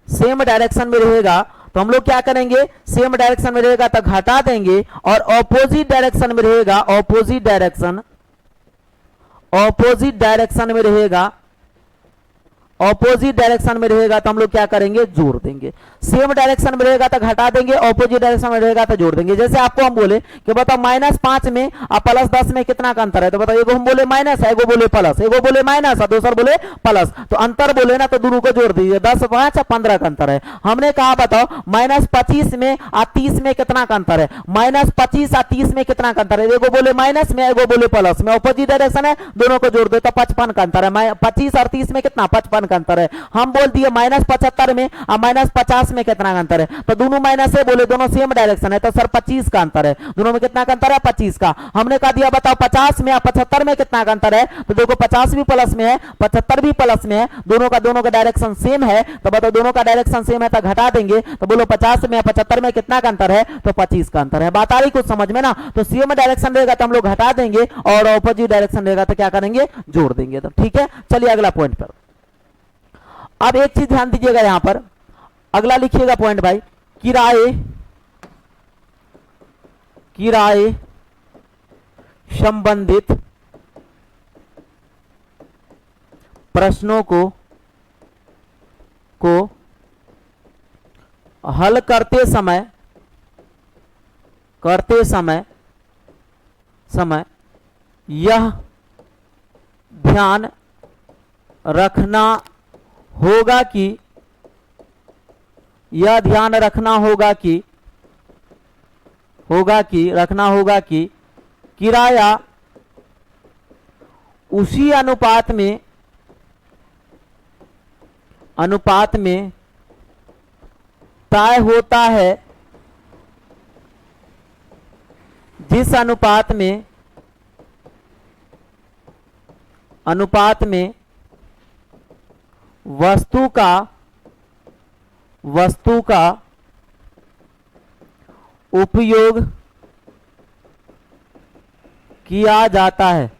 A: सेम डायरेक्शन में रहेगा तो हम लोग क्या करेंगे, सेम डायरेक्शन में रहेगा तो घटा देंगे, और ऑपोजिट डायरेक्शन में रहेगा, ऑपोजिट डायरेक्शन, ऑपोजिट डायरेक्शन में रहेगा, ऑपोजिट डायरेक्शन में रहेगा तो हम लोग क्या करेंगे, जोड़ देंगे। सेम डायरेक्शन में रहेगा तो घटा देंगे, ऑपोजिट डायरेक्शन में रहेगा तो जोड़ देंगे। जैसे आपको हम बोले कि बताओ -5 में और +10 में कितना का अंतर है, तो बताओ एगो हम बोले माइनस है, एगो बोले प्लस, एगो बोले माइनस और दूसरा बोले प्लस, तो अंतर बोले ना तो दोनों को जोड़ दीजिए। 10 5 15 का अंतर है। हमने कहा बताओ -25 में और 30 में कितना का अंतर है, -25 और 30 में कितना का अंतर है, एगो बोले माइनस में, एगो बोले प्लस में, ऑपोजिट डायरेक्शन है, दोनों को जोड़ दो तो 55 का अंतर है। 25 और 30 में कितना, 55 का अंतर है। हम बोल दिए -75 में और -50 में कितना का अंतर है, तो दोनों माइनस है, बोले दोनों सेम डायरेक्शन है, तो सर 25 का अंतर है। दोनों में कितना का अंतर है, 25 का। हमने कहा दिया बताओ 50 में और 75 में कितना का अंतर है, तो देखो 50 भी प्लस में है, 75 भी प्लस में है, दोनों का डायरेक्शन सेम है, तो बताओ दोनों का डायरेक्शन सेम है तो घटा देंगे, तो बोलो 50 में 75 में कितना का अंतर है, तो 25 का अंतर है। बात आ रही कुछ समझ में ना। तो सेम डायरेक्शन रहेगा तो हम लोग घटा देंगे, और ऑपोजिट डायरेक्शन रहेगा तो क्या करेंगे, जोड़ देंगे। तो ठीक है, चलिए अगला पॉइंट पर। अब एक चीज ध्यान दीजिएगा, यहां पर अगला लिखिएगा पॉइंट भाई, किराए संबंधित प्रश्नों को हल करते समय यह ध्यान रखना होगा कि किराया उसी अनुपात में तय होता है जिस अनुपात में वस्तु का उपयोग किया जाता है,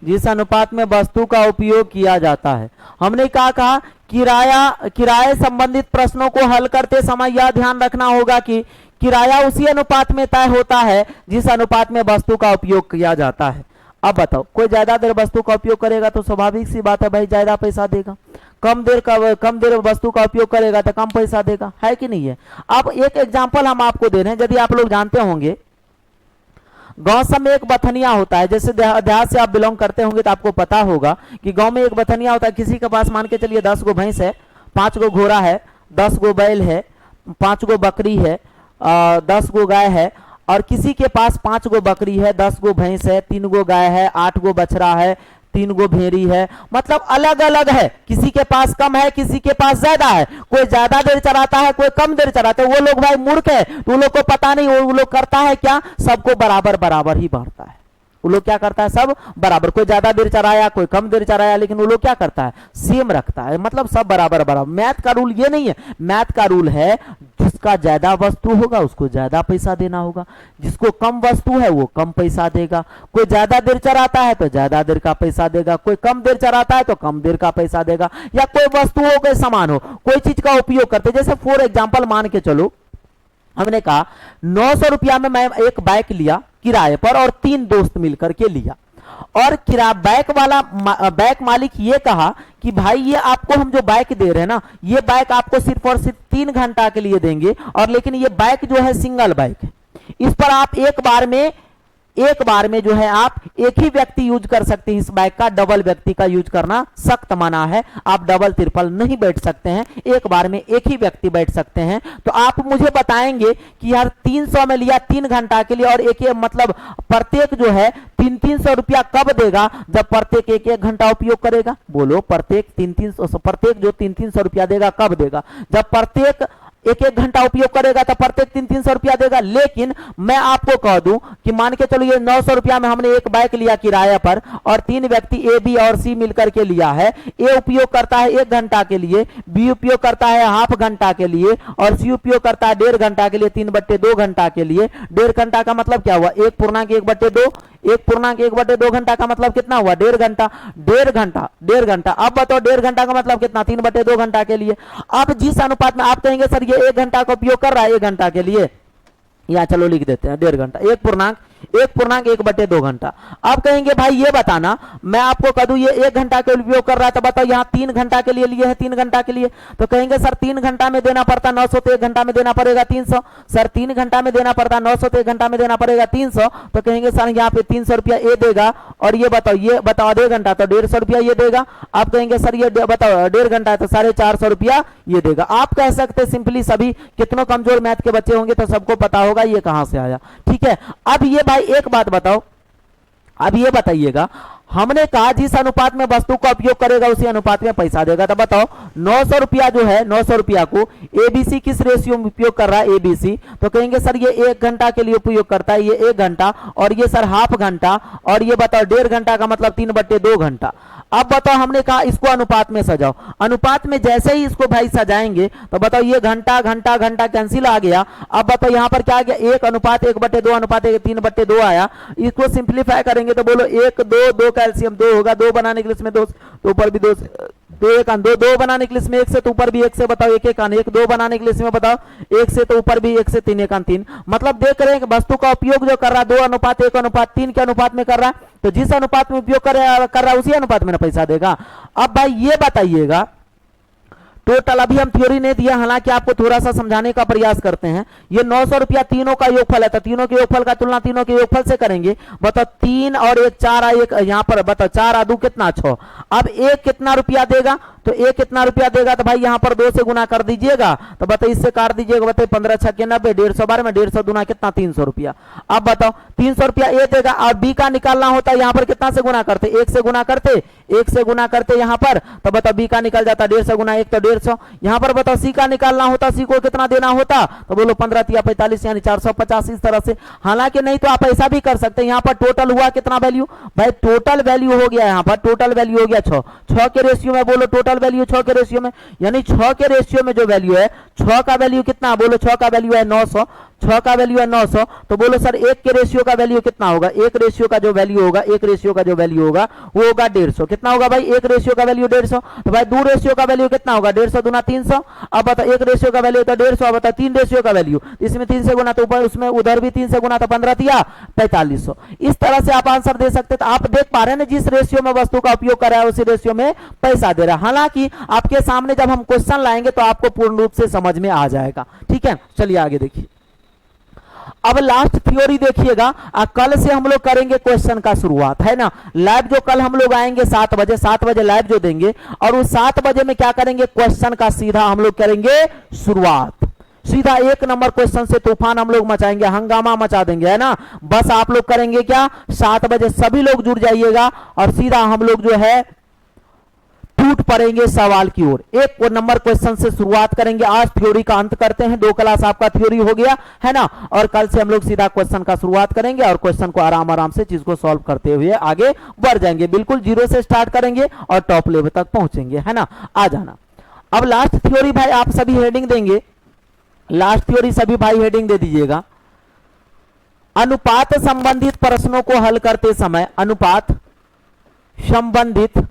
A: जिस अनुपात में वस्तु का उपयोग किया जाता है। हमने कहा किराए संबंधित प्रश्नों को हल करते समय यह ध्यान रखना होगा कि किराया उसी अनुपात में तय होता है जिस अनुपात में वस्तु का उपयोग किया जाता है। अब बताओ, कोई ज्यादा देर वस्तु का उपयोग करेगा तो स्वाभाविक सी बात है भाई ज्यादा पैसा देगा, कम देर वस्तु का उपयोग करेगा तो कम पैसा देगा, है कि नहीं है। अब एक एग्जांपल हम आपको दे रहे हैं, यदि आप लोग जानते होंगे गांव सब में एक बथनिया होता है, जैसे देहात से आप बिलोंग करते होंगे तो आपको पता होगा कि गांव में एक बथनिया होता है। किसी के पास मान के चलिए 10 गो भैंस है, 5 गो घोड़ा है, 10 गो बैल है, 5 गो बकरी है, 10 गो गाय है, और किसी के पास 5 गो बकरी है, 10 गो भैंस है, 3 गो गाय है, 8 गो बछड़ा है, 3 गो भेड़ी है, मतलब अलग अलग है। किसी के पास कम है, किसी के पास ज्यादा है, कोई ज्यादा देर चराता है, कोई कम देर चराता है। वो लोग भाई मूर्ख है, तो वो लोग को पता नहीं, वो लोग करता है क्या, सबको बराबर बराबर ही बांटता है। वो लोग क्या करता है, सब बराबर, कोई ज्यादा देर चराया, कोई कम देर चराया, लेकिन वो लोग क्या करता है, सेम रखता है, मतलब सब बराबर बराबर। मैथ का रूल ये नहीं है, मैथ का रूल है जिसका ज्यादा वस्तु होगा उसको ज्यादा पैसा देना होगा, जिसको कम वस्तु है वो कम पैसा देगा। कोई ज्यादा देर चराता है तो ज्यादा देर का पैसा देगा, कोई कम देर चराता है तो कम देर का पैसा देगा। या कोई वस्तु हो, कोई सामान हो, कोई चीज का उपयोग करते, जैसे फॉर एग्जाम्पल मान के चलो हमने कहा 900 रुपया में मैं एक बाइक लिया किराए पर, और 3 दोस्त मिलकर के लिया, और बाइक मालिक ये कहा कि भाई ये आपको हम जो बाइक दे रहे हैं ना, ये बाइक आपको सिर्फ और सिर्फ 3 घंटा के लिए देंगे, और लेकिन ये बाइक जो है सिंगल बाइक है, इस पर आप एक बार में जो है आप एक ही व्यक्ति यूज कर सकते हैं इस बाइक का, डबल व्यक्ति का यूज करना सख्त मना है। आप डबल ट्रिपल नहीं बैठ सकते हैं, एक बार में एक ही व्यक्ति बैठ सकते हैं। तो आप मुझे बताएंगे कि यार 300 में लिया 3 घंटा के लिए, और एक मतलब प्रत्येक जो है 300 रुपया कब देगा, जब प्रत्येक एक घंटा उपयोग करेगा। बोलो प्रत्येक जो 300 रुपया देगा कब देगा, जब प्रत्येक एक एक घंटा उपयोग करेगा तो प्रत्येक 300 रुपया देगा। लेकिन मैं आपको कह दूं कि मान के चलो ये 900 रुपया में हमने एक बाइक लिया किराया पर और 3 व्यक्ति ए बी और सी मिलकर के लिया है। ए उपयोग करता है 1 घंटा के लिए, बी उपयोग करता है हाफ घंटा के लिए और सी उपयोग करता है 1.5 घंटा के लिए, 3/2 घंटा के लिए। 1.5 घंटा का मतलब क्या हुआ, 1.1/2, 1.1/2 घंटा का मतलब कितना हुआ, 1.5 घंटा। 1.5 घंटा। अब बताओ 1.5 घंटा का मतलब कितना, 3/2 घंटा के लिए। अब जिस अनुपात में आप कहेंगे सर ये 1 घंटा का उपयोग कर रहा है 1 घंटा के लिए, या चलो लिख देते हैं 1.5 घंटा, 1.1/2 घंटा। अब कहेंगे भाई ये बताना, मैं आपको कह दूं ये 1 घंटा के उपयोग कर रहा है तो बताओ यहाँ 3 घंटा के लिए लिए है, 3 घंटा के लिए। तो कहेंगे सर 3 घंटा में देना पड़ता 900 तो 1 घंटा में देना पड़ेगा 300। सर 3 घंटा में देना पड़ता 900 तो 1 घंटा में देना पड़ेगा 300। तो कहेंगे सर यहाँ पे 300 रुपया ये देगा और ये बताओ आधे घंटा तो 150 रुपया ये देगा। आप कहेंगे सर ये बताओ 1.5 घंटा तो 450 रुपया ये देगा। आप कह सकते सिंपली, सभी कितनों कमजोर मैथ के बच्चे होंगे तो सबको पता होगा ये कहां से आया। ठीक है, अब ये भाई एक बात बताओ, अब ये बताइएगा, हमने कहा जिस अनुपात में वस्तु का उपयोग करेगा उसी अनुपात में पैसा देगा। तो बताओ 900 रुपया जो है, 900 रुपया को एबीसी किस रेशियो में उपयोग कर रहा है, एबीसी। तो कहेंगे सर ये 1 घंटा के लिए उपयोग करता है, ये 1 घंटा और ये सर हाफ घंटा और ये बताओ 1.5 घंटा का मतलब 3/2 घंटा। अब बताओ हमने कहा इसको अनुपात में सजाओ, अनुपात में जैसे ही इसको भाई सजाएंगे तो बताओ ये घंटा घंटा घंटा कैंसिल आ गया। अब बताओ यहाँ पर क्या आ गया, 1:1/2 अनुपात 3/2 आया। इसको सिंप्लीफाई करेंगे तो बोलो 1 2 2 कैल्शियम 2 होगा, 2 बनाने के लिए इसमें 2 तो ऊपर भी 2 2 बनाने के लिए इसमें 1 से तो ऊपर भी 1 से बताओ 1 1 2 बनाने के लिए इसमें बताओ 1 से तो ऊपर भी 1 से 3 1 3। मतलब देख रहे हैं कि वस्तु का उपयोग जो कर रहा है 2:1:3 के अनुपात में कर रहा है। तो जिस अनुपात में उपयोग कर रहा है उसी अनुपात में ना पैसा देगा। अब भाई ये बताइएगा टोटल, अभी हम थ्योरी नहीं दिया, हालांकि आपको थोड़ा सा समझाने का प्रयास करते हैं। ये 900 रुपया तीनों का योगफल है तो तीनों के योगफल का तुलना तीनों के योगफल से करेंगे। बताओ 3 और 1 4 1 यहाँ पर बताओ 4 आ 2 कितना 6। अब 1 कितना रुपया देगा, तो 1 कितना रुपया देगा तो भाई यहाँ पर 2 से गुना कर दीजिएगा। तो बताइए इससे काट दीजिएगा, बताइए 15 6 के 90, 150 बार में 150 दूना कितना 300 रुपया। अब बताओ 300 रुपया ए देगा और बी का निकालना होता है, यहाँ पर कितना से गुना करते, 1 से गुना करते, 1 से गुना करते यहाँ पर। तो बताओ बी का निकल जाता 150 गुना 1 तो 150। यहाँ पर बताओ सी का निकालना होता, सी को कितना देना होता तो बोलो 15 × 45 यानी 450 इस तरह से। हालांकि नहीं तो आप ऐसा भी कर सकते हैं, यहाँ पर टोटल हुआ कितना वैल्यू, भाई टोटल वैल्यू हो गया, यहाँ पर टोटल वैल्यू हो गया 6 के रेशियो में, बोलो टोटल वैल्यू 6 के रेशियो में, यानी 6 के रेशियो में जो वैल्यू है 6 का वैल्यू कितना, बोलो 6 का वैल्यू है 900, 6 का वैल्यू है 900। तो बोलो सर 1 के रेशियो का वैल्यू कितना होगा, 1 रेशियो का जो वैल्यू होगा, 1 रेशियो का जो वैल्यू होगा वो होगा 150। कितना होगा भाई, 1 रेशियो का वैल्यू 150। तो भाई 2 रेशियो का वैल्यू कितना होगा, 150 दूना 300। अब बताओ 1 रेशियो का वैल्यू तो 150, अब बताओ 3 रेशियो का वैल्यू, इसमें 3 से गुना तो ऊपर उसमें उधर भी 3 से गुना तो 15 × 4500। इस तरह से आप आंसर दे सकते। तो आप देख पा रहे हैं जिस रेशियो में वस्तु का उपयोग कर रहा है उसी रेशियो में पैसा दे रहा है। हालांकि आपके सामने जब हम क्वेश्चन लाएंगे तो आपको पूर्ण रूप से समझ में आ जाएगा। ठीक है, चलिए आगे देखिए। अब लास्ट थ्योरी देखिएगा, कल से हम लोग करेंगे क्वेश्चन का शुरुआत, है ना। लाइव जो कल हम लोग आएंगे 7 बजे, 7 बजे लाइव जो देंगे और उस 7 बजे में क्या करेंगे, क्वेश्चन का सीधा हम लोग करेंगे शुरुआत। सीधा 1 नंबर क्वेश्चन से तूफान हम लोग मचाएंगे, हंगामा मचा देंगे, है ना। बस आप लोग करेंगे क्या, 7 बजे सभी लोग जुड़ जाइएगा और सीधा हम लोग जो है टूट पड़ेंगे सवाल की ओर। 1 नंबर क्वेश्चन से शुरुआत करेंगे। आज थ्योरी का अंत करते हैं, 2 क्लास आपका थ्योरी हो गया है ना, और कल से हम लोग सीधा क्वेश्चन का शुरुआत करेंगे और क्वेश्चन को आराम आराम से चीज को सॉल्व करते हुए आगे बढ़ जाएंगे। बिल्कुल 0 से स्टार्ट करेंगे और टॉप लेवल तक पहुंचेंगे, है ना। आ जाना। अब लास्ट थ्योरी भाई आप सभी हेडिंग देंगे, लास्ट थ्योरी सभी भाई हेडिंग दे दीजिएगा। अनुपात संबंधित प्रश्नों को हल करते समय, अनुपात संबंधित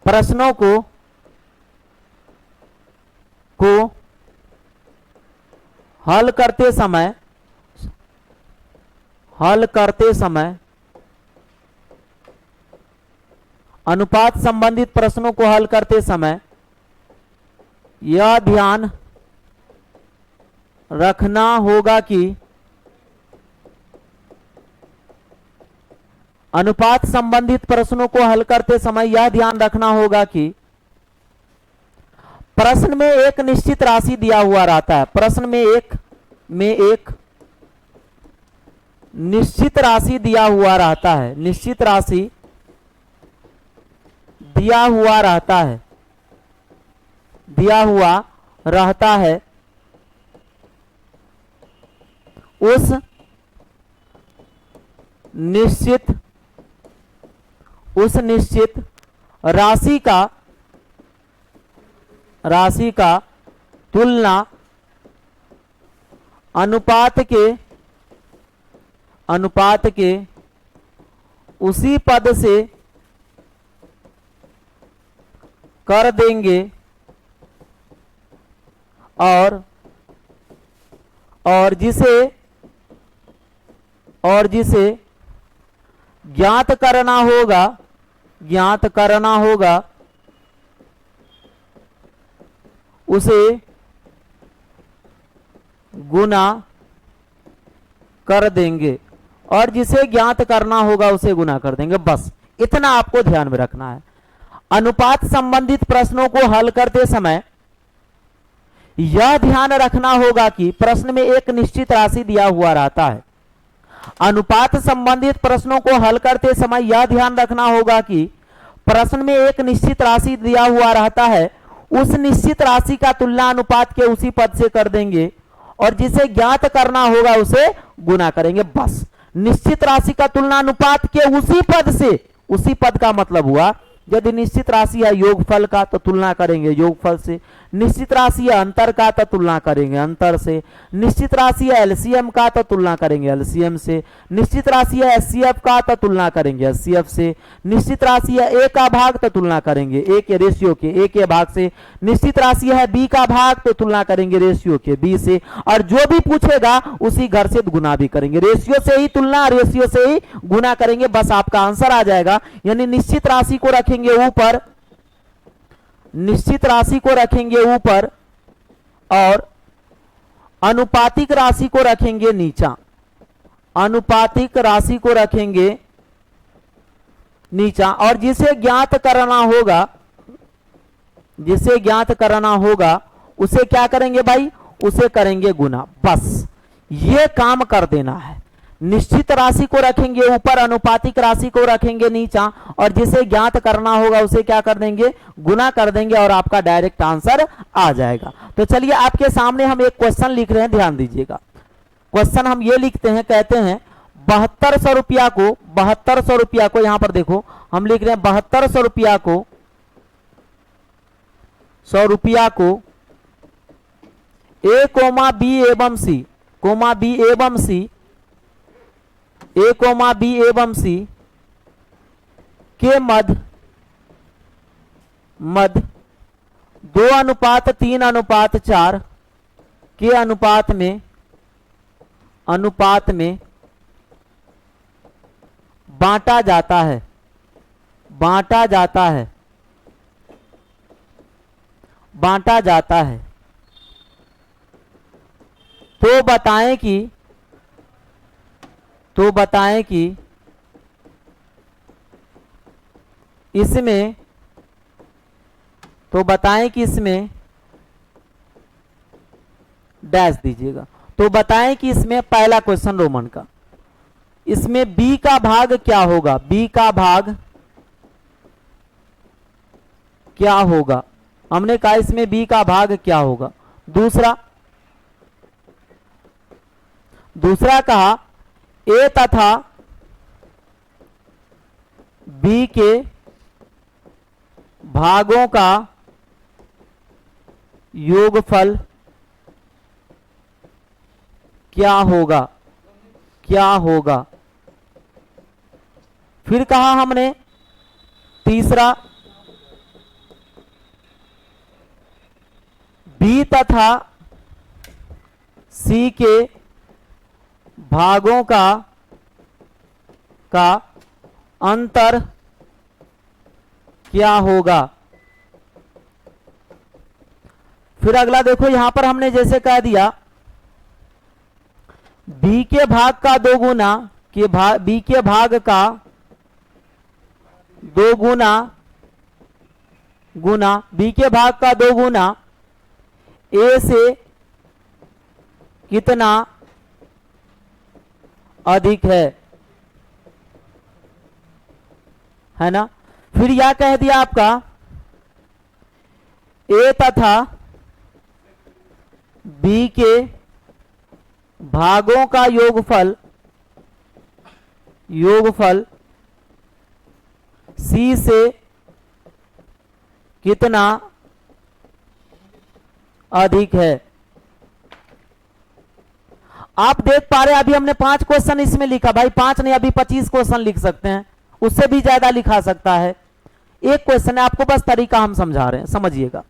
A: प्रश्नों को हल करते समय अनुपात संबंधित प्रश्नों को हल करते समय यह ध्यान रखना होगा कि अनुपात संबंधित प्रश्नों को हल करते समय यह ध्यान रखना होगा कि प्रश्न में एक निश्चित राशि दिया हुआ रहता है, प्रश्न में एक निश्चित राशि दिया हुआ रहता है, निश्चित राशि दिया हुआ रहता है। दिया हुआ रहता है उस निश्चित राशि का तुलना अनुपात के उसी पद से कर देंगे और जिसे ज्ञात करना होगा उसे गुना कर देंगे, और जिसे ज्ञात करना होगा उसे गुना कर देंगे। बस इतना आपको ध्यान में रखना है। अनुपात संबंधित प्रश्नों को हल करते समय यह ध्यान रखना होगा कि प्रश्न में एक निश्चित राशि दिया हुआ रहता है। अनुपात संबंधित प्रश्नों को हल करते समय यह ध्यान रखना होगा कि प्रश्न में एक निश्चित राशि दिया हुआ रहता है, उस निश्चित राशि का तुलना अनुपात के उसी पद से कर देंगे और जिसे ज्ञात करना होगा उसे गुना करेंगे। बस निश्चित राशि का तुलना अनुपात के उसी पद से, उसी पद का मतलब हुआ यदि निश्चित राशि है योगफल का तो तुलना करेंगे योगफल से, निश्चित राशि है अंतर का तो तुलना करेंगे अंतर से, निश्चित राशि है एलसीएम का तो तुलना करेंगे एलसीएम से, निश्चित राशि है एचसीएफ का तो तुलना करेंगे एचसीएफ से, निश्चित राशि है ए का भाग तो तुलना करेंगे ए के रेशियो के ए के भाग से, निश्चित राशि है बी का भाग तो तुलना करेंगे रेशियो के बी से, और जो भी पूछेगा उसी घर से गुना भी करेंगे। रेशियो से ही तुलना, रेशियो से ही गुना करेंगे। बस आपका आंसर आ जाएगा। यानी निश्चित राशि को रखेंगे ऊपर, निश्चित राशि को रखेंगे ऊपर और अनुपातिक राशि को रखेंगे नीचा, अनुपातिक राशि को रखेंगे नीचा, और जिसे ज्ञात करना होगा, जिसे ज्ञात करना होगा उसे क्या करेंगे भाई, उसे करेंगे गुना। बस ये काम कर देना है। निश्चित राशि को रखेंगे ऊपर, अनुपातिक राशि को रखेंगे नीचा, और जिसे ज्ञात करना होगा उसे क्या कर देंगे, गुना कर देंगे, और आपका डायरेक्ट आंसर आ जाएगा। तो चलिए आपके सामने हम एक क्वेश्चन लिख रहे हैं, ध्यान दीजिएगा। क्वेश्चन हम ये लिखते हैं, कहते हैं 7200 रुपया को, 7200 रुपया को, यहां पर देखो हम लिख रहे हैं 7200 रुपया को, 100 रुपया को ए कोमा बी एवं सी, कोमा बी एवं सी, ए कोमा बी एवं सी के मध्य 2:3:4 के अनुपात में बांटा जाता है, बांटा जाता है, बांटा जाता है। तो बताएं कि इसमें, तो बताएं कि इसमें डैश दीजिएगा। तो बताएं कि इसमें पहला क्वेश्चन रोमन का, इसमें बी का भाग क्या होगा, बी का भाग क्या होगा, हमने कहा इसमें बी का भाग क्या होगा। दूसरा कहा ए तथा बी के भागों का योगफल क्या होगा, क्या होगा। फिर कहा हमने तीसरा, बी तथा सी के भागों का अंतर क्या होगा। फिर अगला देखो, यहां पर हमने जैसे कह दिया बी के भाग का 2 गुना, बी के भाग का 2 गुना बी के भाग का 2 गुना ए से कितना अधिक है ना। फिर यह कह दिया आपका ए तथा बी के भागों का योगफल सी से कितना अधिक है। आप देख पा रहे हैं अभी हमने 5 क्वेश्चन इसमें लिखा, भाई 5 नहीं अभी 25 क्वेश्चन लिख सकते हैं, उससे भी ज्यादा लिखा सकता है। एक क्वेश्चन है, आपको बस तरीका हम समझा रहे हैं, समझिएगा।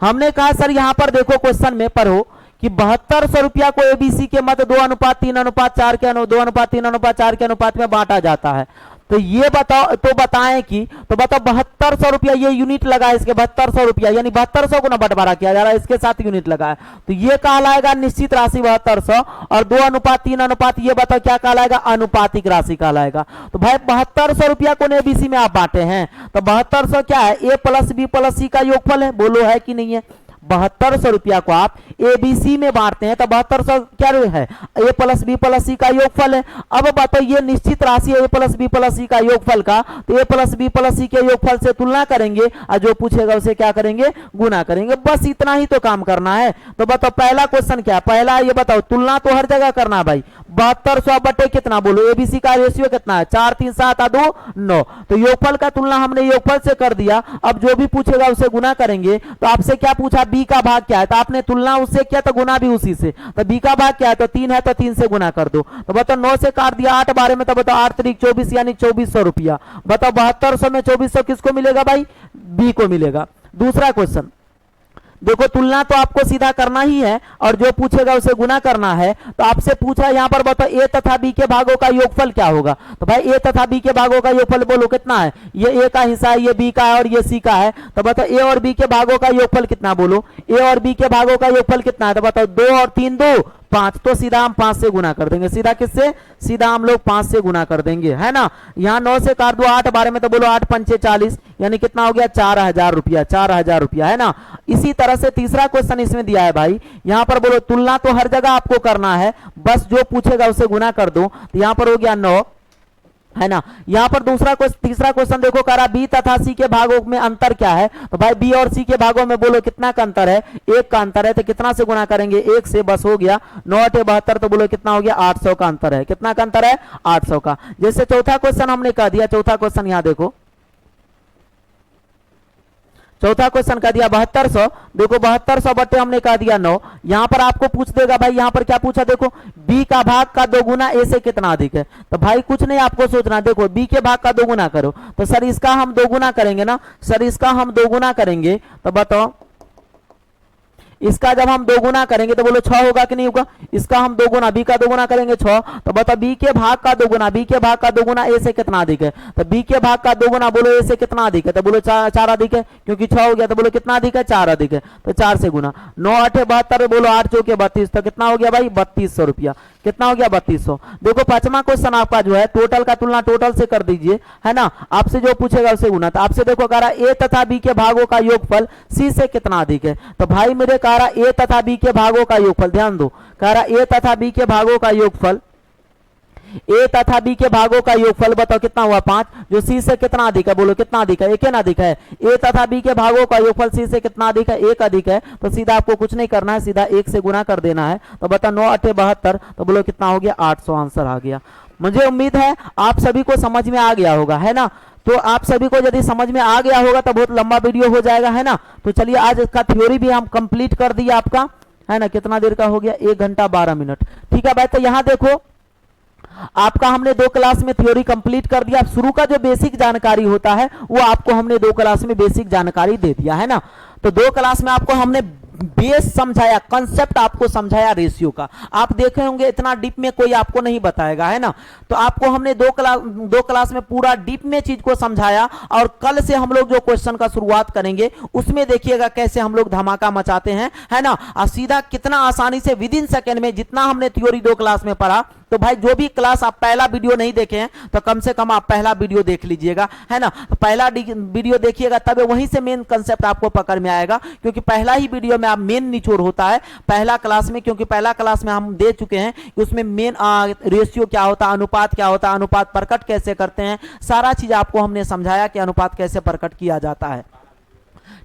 A: हमने कहा सर यहां पर देखो क्वेश्चन में पढ़ो कि 7200 रुपया को एबीसी के मत 2:3:4 के 2:3:4 के अनुपात में बांटा जाता है। तो ये बताओ, तो बताएं कि, तो बताओ 7200 रुपया, ये यूनिट लगा है इसके 7200 रुपया, यानी 7200 को ना बंटवारा किया जा रहा है, इसके साथ यूनिट लगा है, तो ये कहलाएगा निश्चित राशि 7200। और 2:3 ये बताओ क्या कहलाएगा, अनुपातिक राशि कहलाएगा। तो भाई 7200 रुपया को एबीसी में आप बांटे हैं, तो 7200 क्या है, ए प्लस बी प्लस सी का योगफल है, बोलो है कि नहीं है। 7200 रुपया को आप एबीसी में बांटते हैं तो 7200 क्या है, ए प्लस बी प्लस सी का योगफल है। अब बताओ ये निश्चित राशि है ए प्लस बी प्लस सी का योगफल का, तो ए प्लस बी प्लस सी के योगफल से तुलना करेंगे और जो पूछेगा उसे क्या करेंगे, गुना करेंगे। बस इतना ही तो काम करना है। तो बताओ पहला क्वेश्चन क्या है, पहला ये बताओ, तुलना तो हर जगह करना भाई। 7200 बटे कितना बोलो, एबीसी का रेशियो कितना है, 4 3 7 2 9, तो योगफल का तुलना हमने योगफल से कर दिया। अब जो भी पूछेगा उसे गुना करेंगे। तो आपसे क्या पूछा, बी का भाग क्या है, तो आपने तुलना उससे किया तो गुना भी उसी से। तो बी का भाग क्या है, तो 3 है तो 3 से गुना कर दो। तो बताओ 9 से काट दिया 8 बारे में, तो बताओ 8 त्रिक 24 यानी 2400 रुपया। बताओ 7200 में 2400 किसको मिलेगा भाई, बी को मिलेगा। दूसरा क्वेश्चन देखो, तुलना तो आपको सीधा करना ही है और जो पूछेगा उसे गुना करना है। तो आपसे पूछा यहां पर बताओ ए तथा बी के भागों का योगफल क्या होगा। तो भाई ए तथा बी के भागों का योगफल बोलो कितना है, ये ए का हिस्सा है, ये बी का है और ये सी का है। तो बताओ ए और बी के भागों का योगफल कितना बोलो, ए और बी के भागों का योगफल कितना है। तो बताओ 2 और 3 2 5, तो सीधा हम 5 से गुना कर देंगे। सीधा किससे, सीधा हम लोग 5 से गुना कर देंगे, है ना। यहाँ 9 से काट दो 8 बारे में, तो बोलो 8 पंचे 40 यानी कितना हो गया, 4000 रुपया, 4000 रुपया, है ना। इसी तरह से तीसरा क्वेश्चन इसमें दिया है भाई, यहाँ पर बोलो तुलना तो हर जगह आपको करना है, बस जो पूछेगा उसे गुना कर दो। तो यहाँ पर हो गया 9, है ना। यहां पर तीसरा क्वेश्चन देखो, कह रहा बी तथा सी के भागों में अंतर क्या है। तो भाई बी और सी के भागों में बोलो कितना का अंतर है, 1 का अंतर है। तो कितना से गुना करेंगे, 1 से, बस हो गया। 9 8 72, तो बोलो कितना हो गया, 800 का अंतर है। कितना का अंतर है, 800 का। जैसे चौथा क्वेश्चन हमने कह दिया, चौथा क्वेश्चन यहां देखो, चौथा क्वेश्चन कह दिया 7200, देखो 7200 बटे हमने कह दिया 9। यहां पर आपको पूछ देगा भाई, यहां पर क्या पूछा, देखो बी का भाग का 2 गुना ए से कितना अधिक है। तो भाई कुछ नहीं आपको सोचना, देखो बी के भाग का 2 गुना करो। तो सर इसका हम 2 गुना करेंगे ना, सर इसका हम 2 गुना करेंगे। तो बताओ इसका जब हम 2 गुना करेंगे तो बोलो 6 होगा कि नहीं होगा। इसका हम 2 गुना, बी का 2 गुना करेंगे 6। तो बताओ बी के भाग का 2 गुना, बी के भाग का 2 गुना ए से कितना अधिक है। तो बी के भाग का 2 गुना बोलो ए से कितना अधिक है। तो बोलो 4 अधिक है, क्योंकि 6 हो गया। तो बोलो कितना अधिक है, 4 अधिक है। तो 4 से गुना, 9 8 72, बोलो 8 चौके 32, तो कितना हो गया भाई, 3200 रुपया। कितना हो गया, 3200। देखो पांचवा क्वेश्चन आपका जो है टोटल का तुलना टोटल से कर दीजिए, है ना। आपसे जो पूछेगा उसे गुना। तो आपसे देखो कह रहा ए तथा बी के भागों का योगफल सी से कितना अधिक है। तो भाई मेरे कह रहा ए तथा बी के भागों का योगफल, ध्यान दो, कह रहा ए तथा बी के भागों का योगफल, ए तथा बी के भागों का योगफल बताओ कितना हुआ, 5। जो सी से कितना अधिक है, बोलो कितना अधिक है, 1 है ना अधिक है। ए तथा बी के भागों का योगफल सी से कितना अधिक है, 1 अधिक है। तो सीधा आपको कुछ नहीं करना है, सीधा 1 से गुना कर देना है। तो बताओ 9 8 72, तो बोलो कितना हो गया, 800 आंसर आ गया। मुझे उम्मीद है आप सभी को समझ में आ गया होगा, है ना। तो आप सभी को यदि समझ में आ गया होगा तो बहुत लंबा वीडियो हो जाएगा, है ना। तो चलिए आज इसका थ्योरी भी हम कंप्लीट कर दिया आपका, है ना। कितना देर का हो गया, 1 घंटा 12 मिनट। ठीक है भाई, तो यहां देखो आपका हमने 2 क्लास में थ्योरी कंप्लीट कर दिया। शुरू का जो बेसिक जानकारी होता है वो आपको हमने 2 क्लास में बेसिक जानकारी दे दिया, है ना। तो 2 क्लास में आपको हमने बेस समझाया, कंसेप्ट आपको समझाया रेशियो का। आप देखे होंगे इतना डीप में कोई आपको नहीं बताएगा, है ना। तो आपको हमने 2 क्लास में पूरा डीप में चीज को समझाया। और कल से हम लोग जो क्वेश्चन का शुरुआत करेंगे उसमें देखिएगा कैसे हम लोग धमाका मचाते हैं, है ना। और सीधा कितना आसानी से विद इन सेकेंड में, जितना हमने थ्योरी 2 क्लास में पढ़ा। तो भाई जो भी क्लास आप पहला वीडियो नहीं देखे हैं तो कम से कम आप पहला वीडियो देख लीजिएगा, है ना। पहला वीडियो देखिएगा तब वहीं से मेन कंसेप्ट आपको पकड़ में आएगा, क्योंकि पहला ही वीडियो में आप मेन निचोड़ होता है पहला क्लास में। क्योंकि पहला क्लास में हम दे चुके हैं कि उसमें मेन रेशियो क्या होता है, अनुपात क्या होता है, अनुपात प्रकट कैसे करते हैं, सारा चीज आपको हमने समझाया कि अनुपात कैसे प्रकट किया जाता है।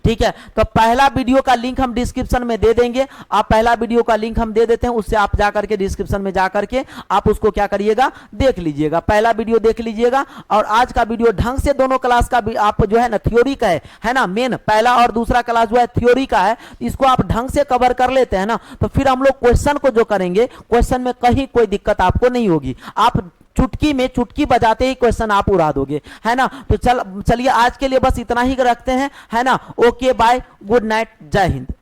A: ठीक है, तो पहला वीडियो का लिंक हम डिस्क्रिप्शन में दे देंगे, आप पहला वीडियो का लिंक हम दे देते हैं, उससे आप जाकर के डिस्क्रिप्शन में जाकर के आप उसको क्या करिएगा, देख लीजिएगा, पहला वीडियो देख लीजिएगा। और आज का वीडियो ढंग से दोनों क्लास का भी आप जो है ना थ्योरी का है ना, मेन पहला और दूसरा क्लास जो है थ्योरी का है, इसको आप ढंग से कवर कर लेते हैं ना, तो फिर हम लोग क्वेश्चन को जो करेंगे, क्वेश्चन में कहीं कोई दिक्कत आपको नहीं होगी, आप चुटकी में चुटकी बजाते ही क्वेश्चन आप उड़ा दोगे, है ना। तो चलिए आज के लिए बस इतना ही रखते हैं, है ना। ओके बाय, गुड नाइट, जय हिंद।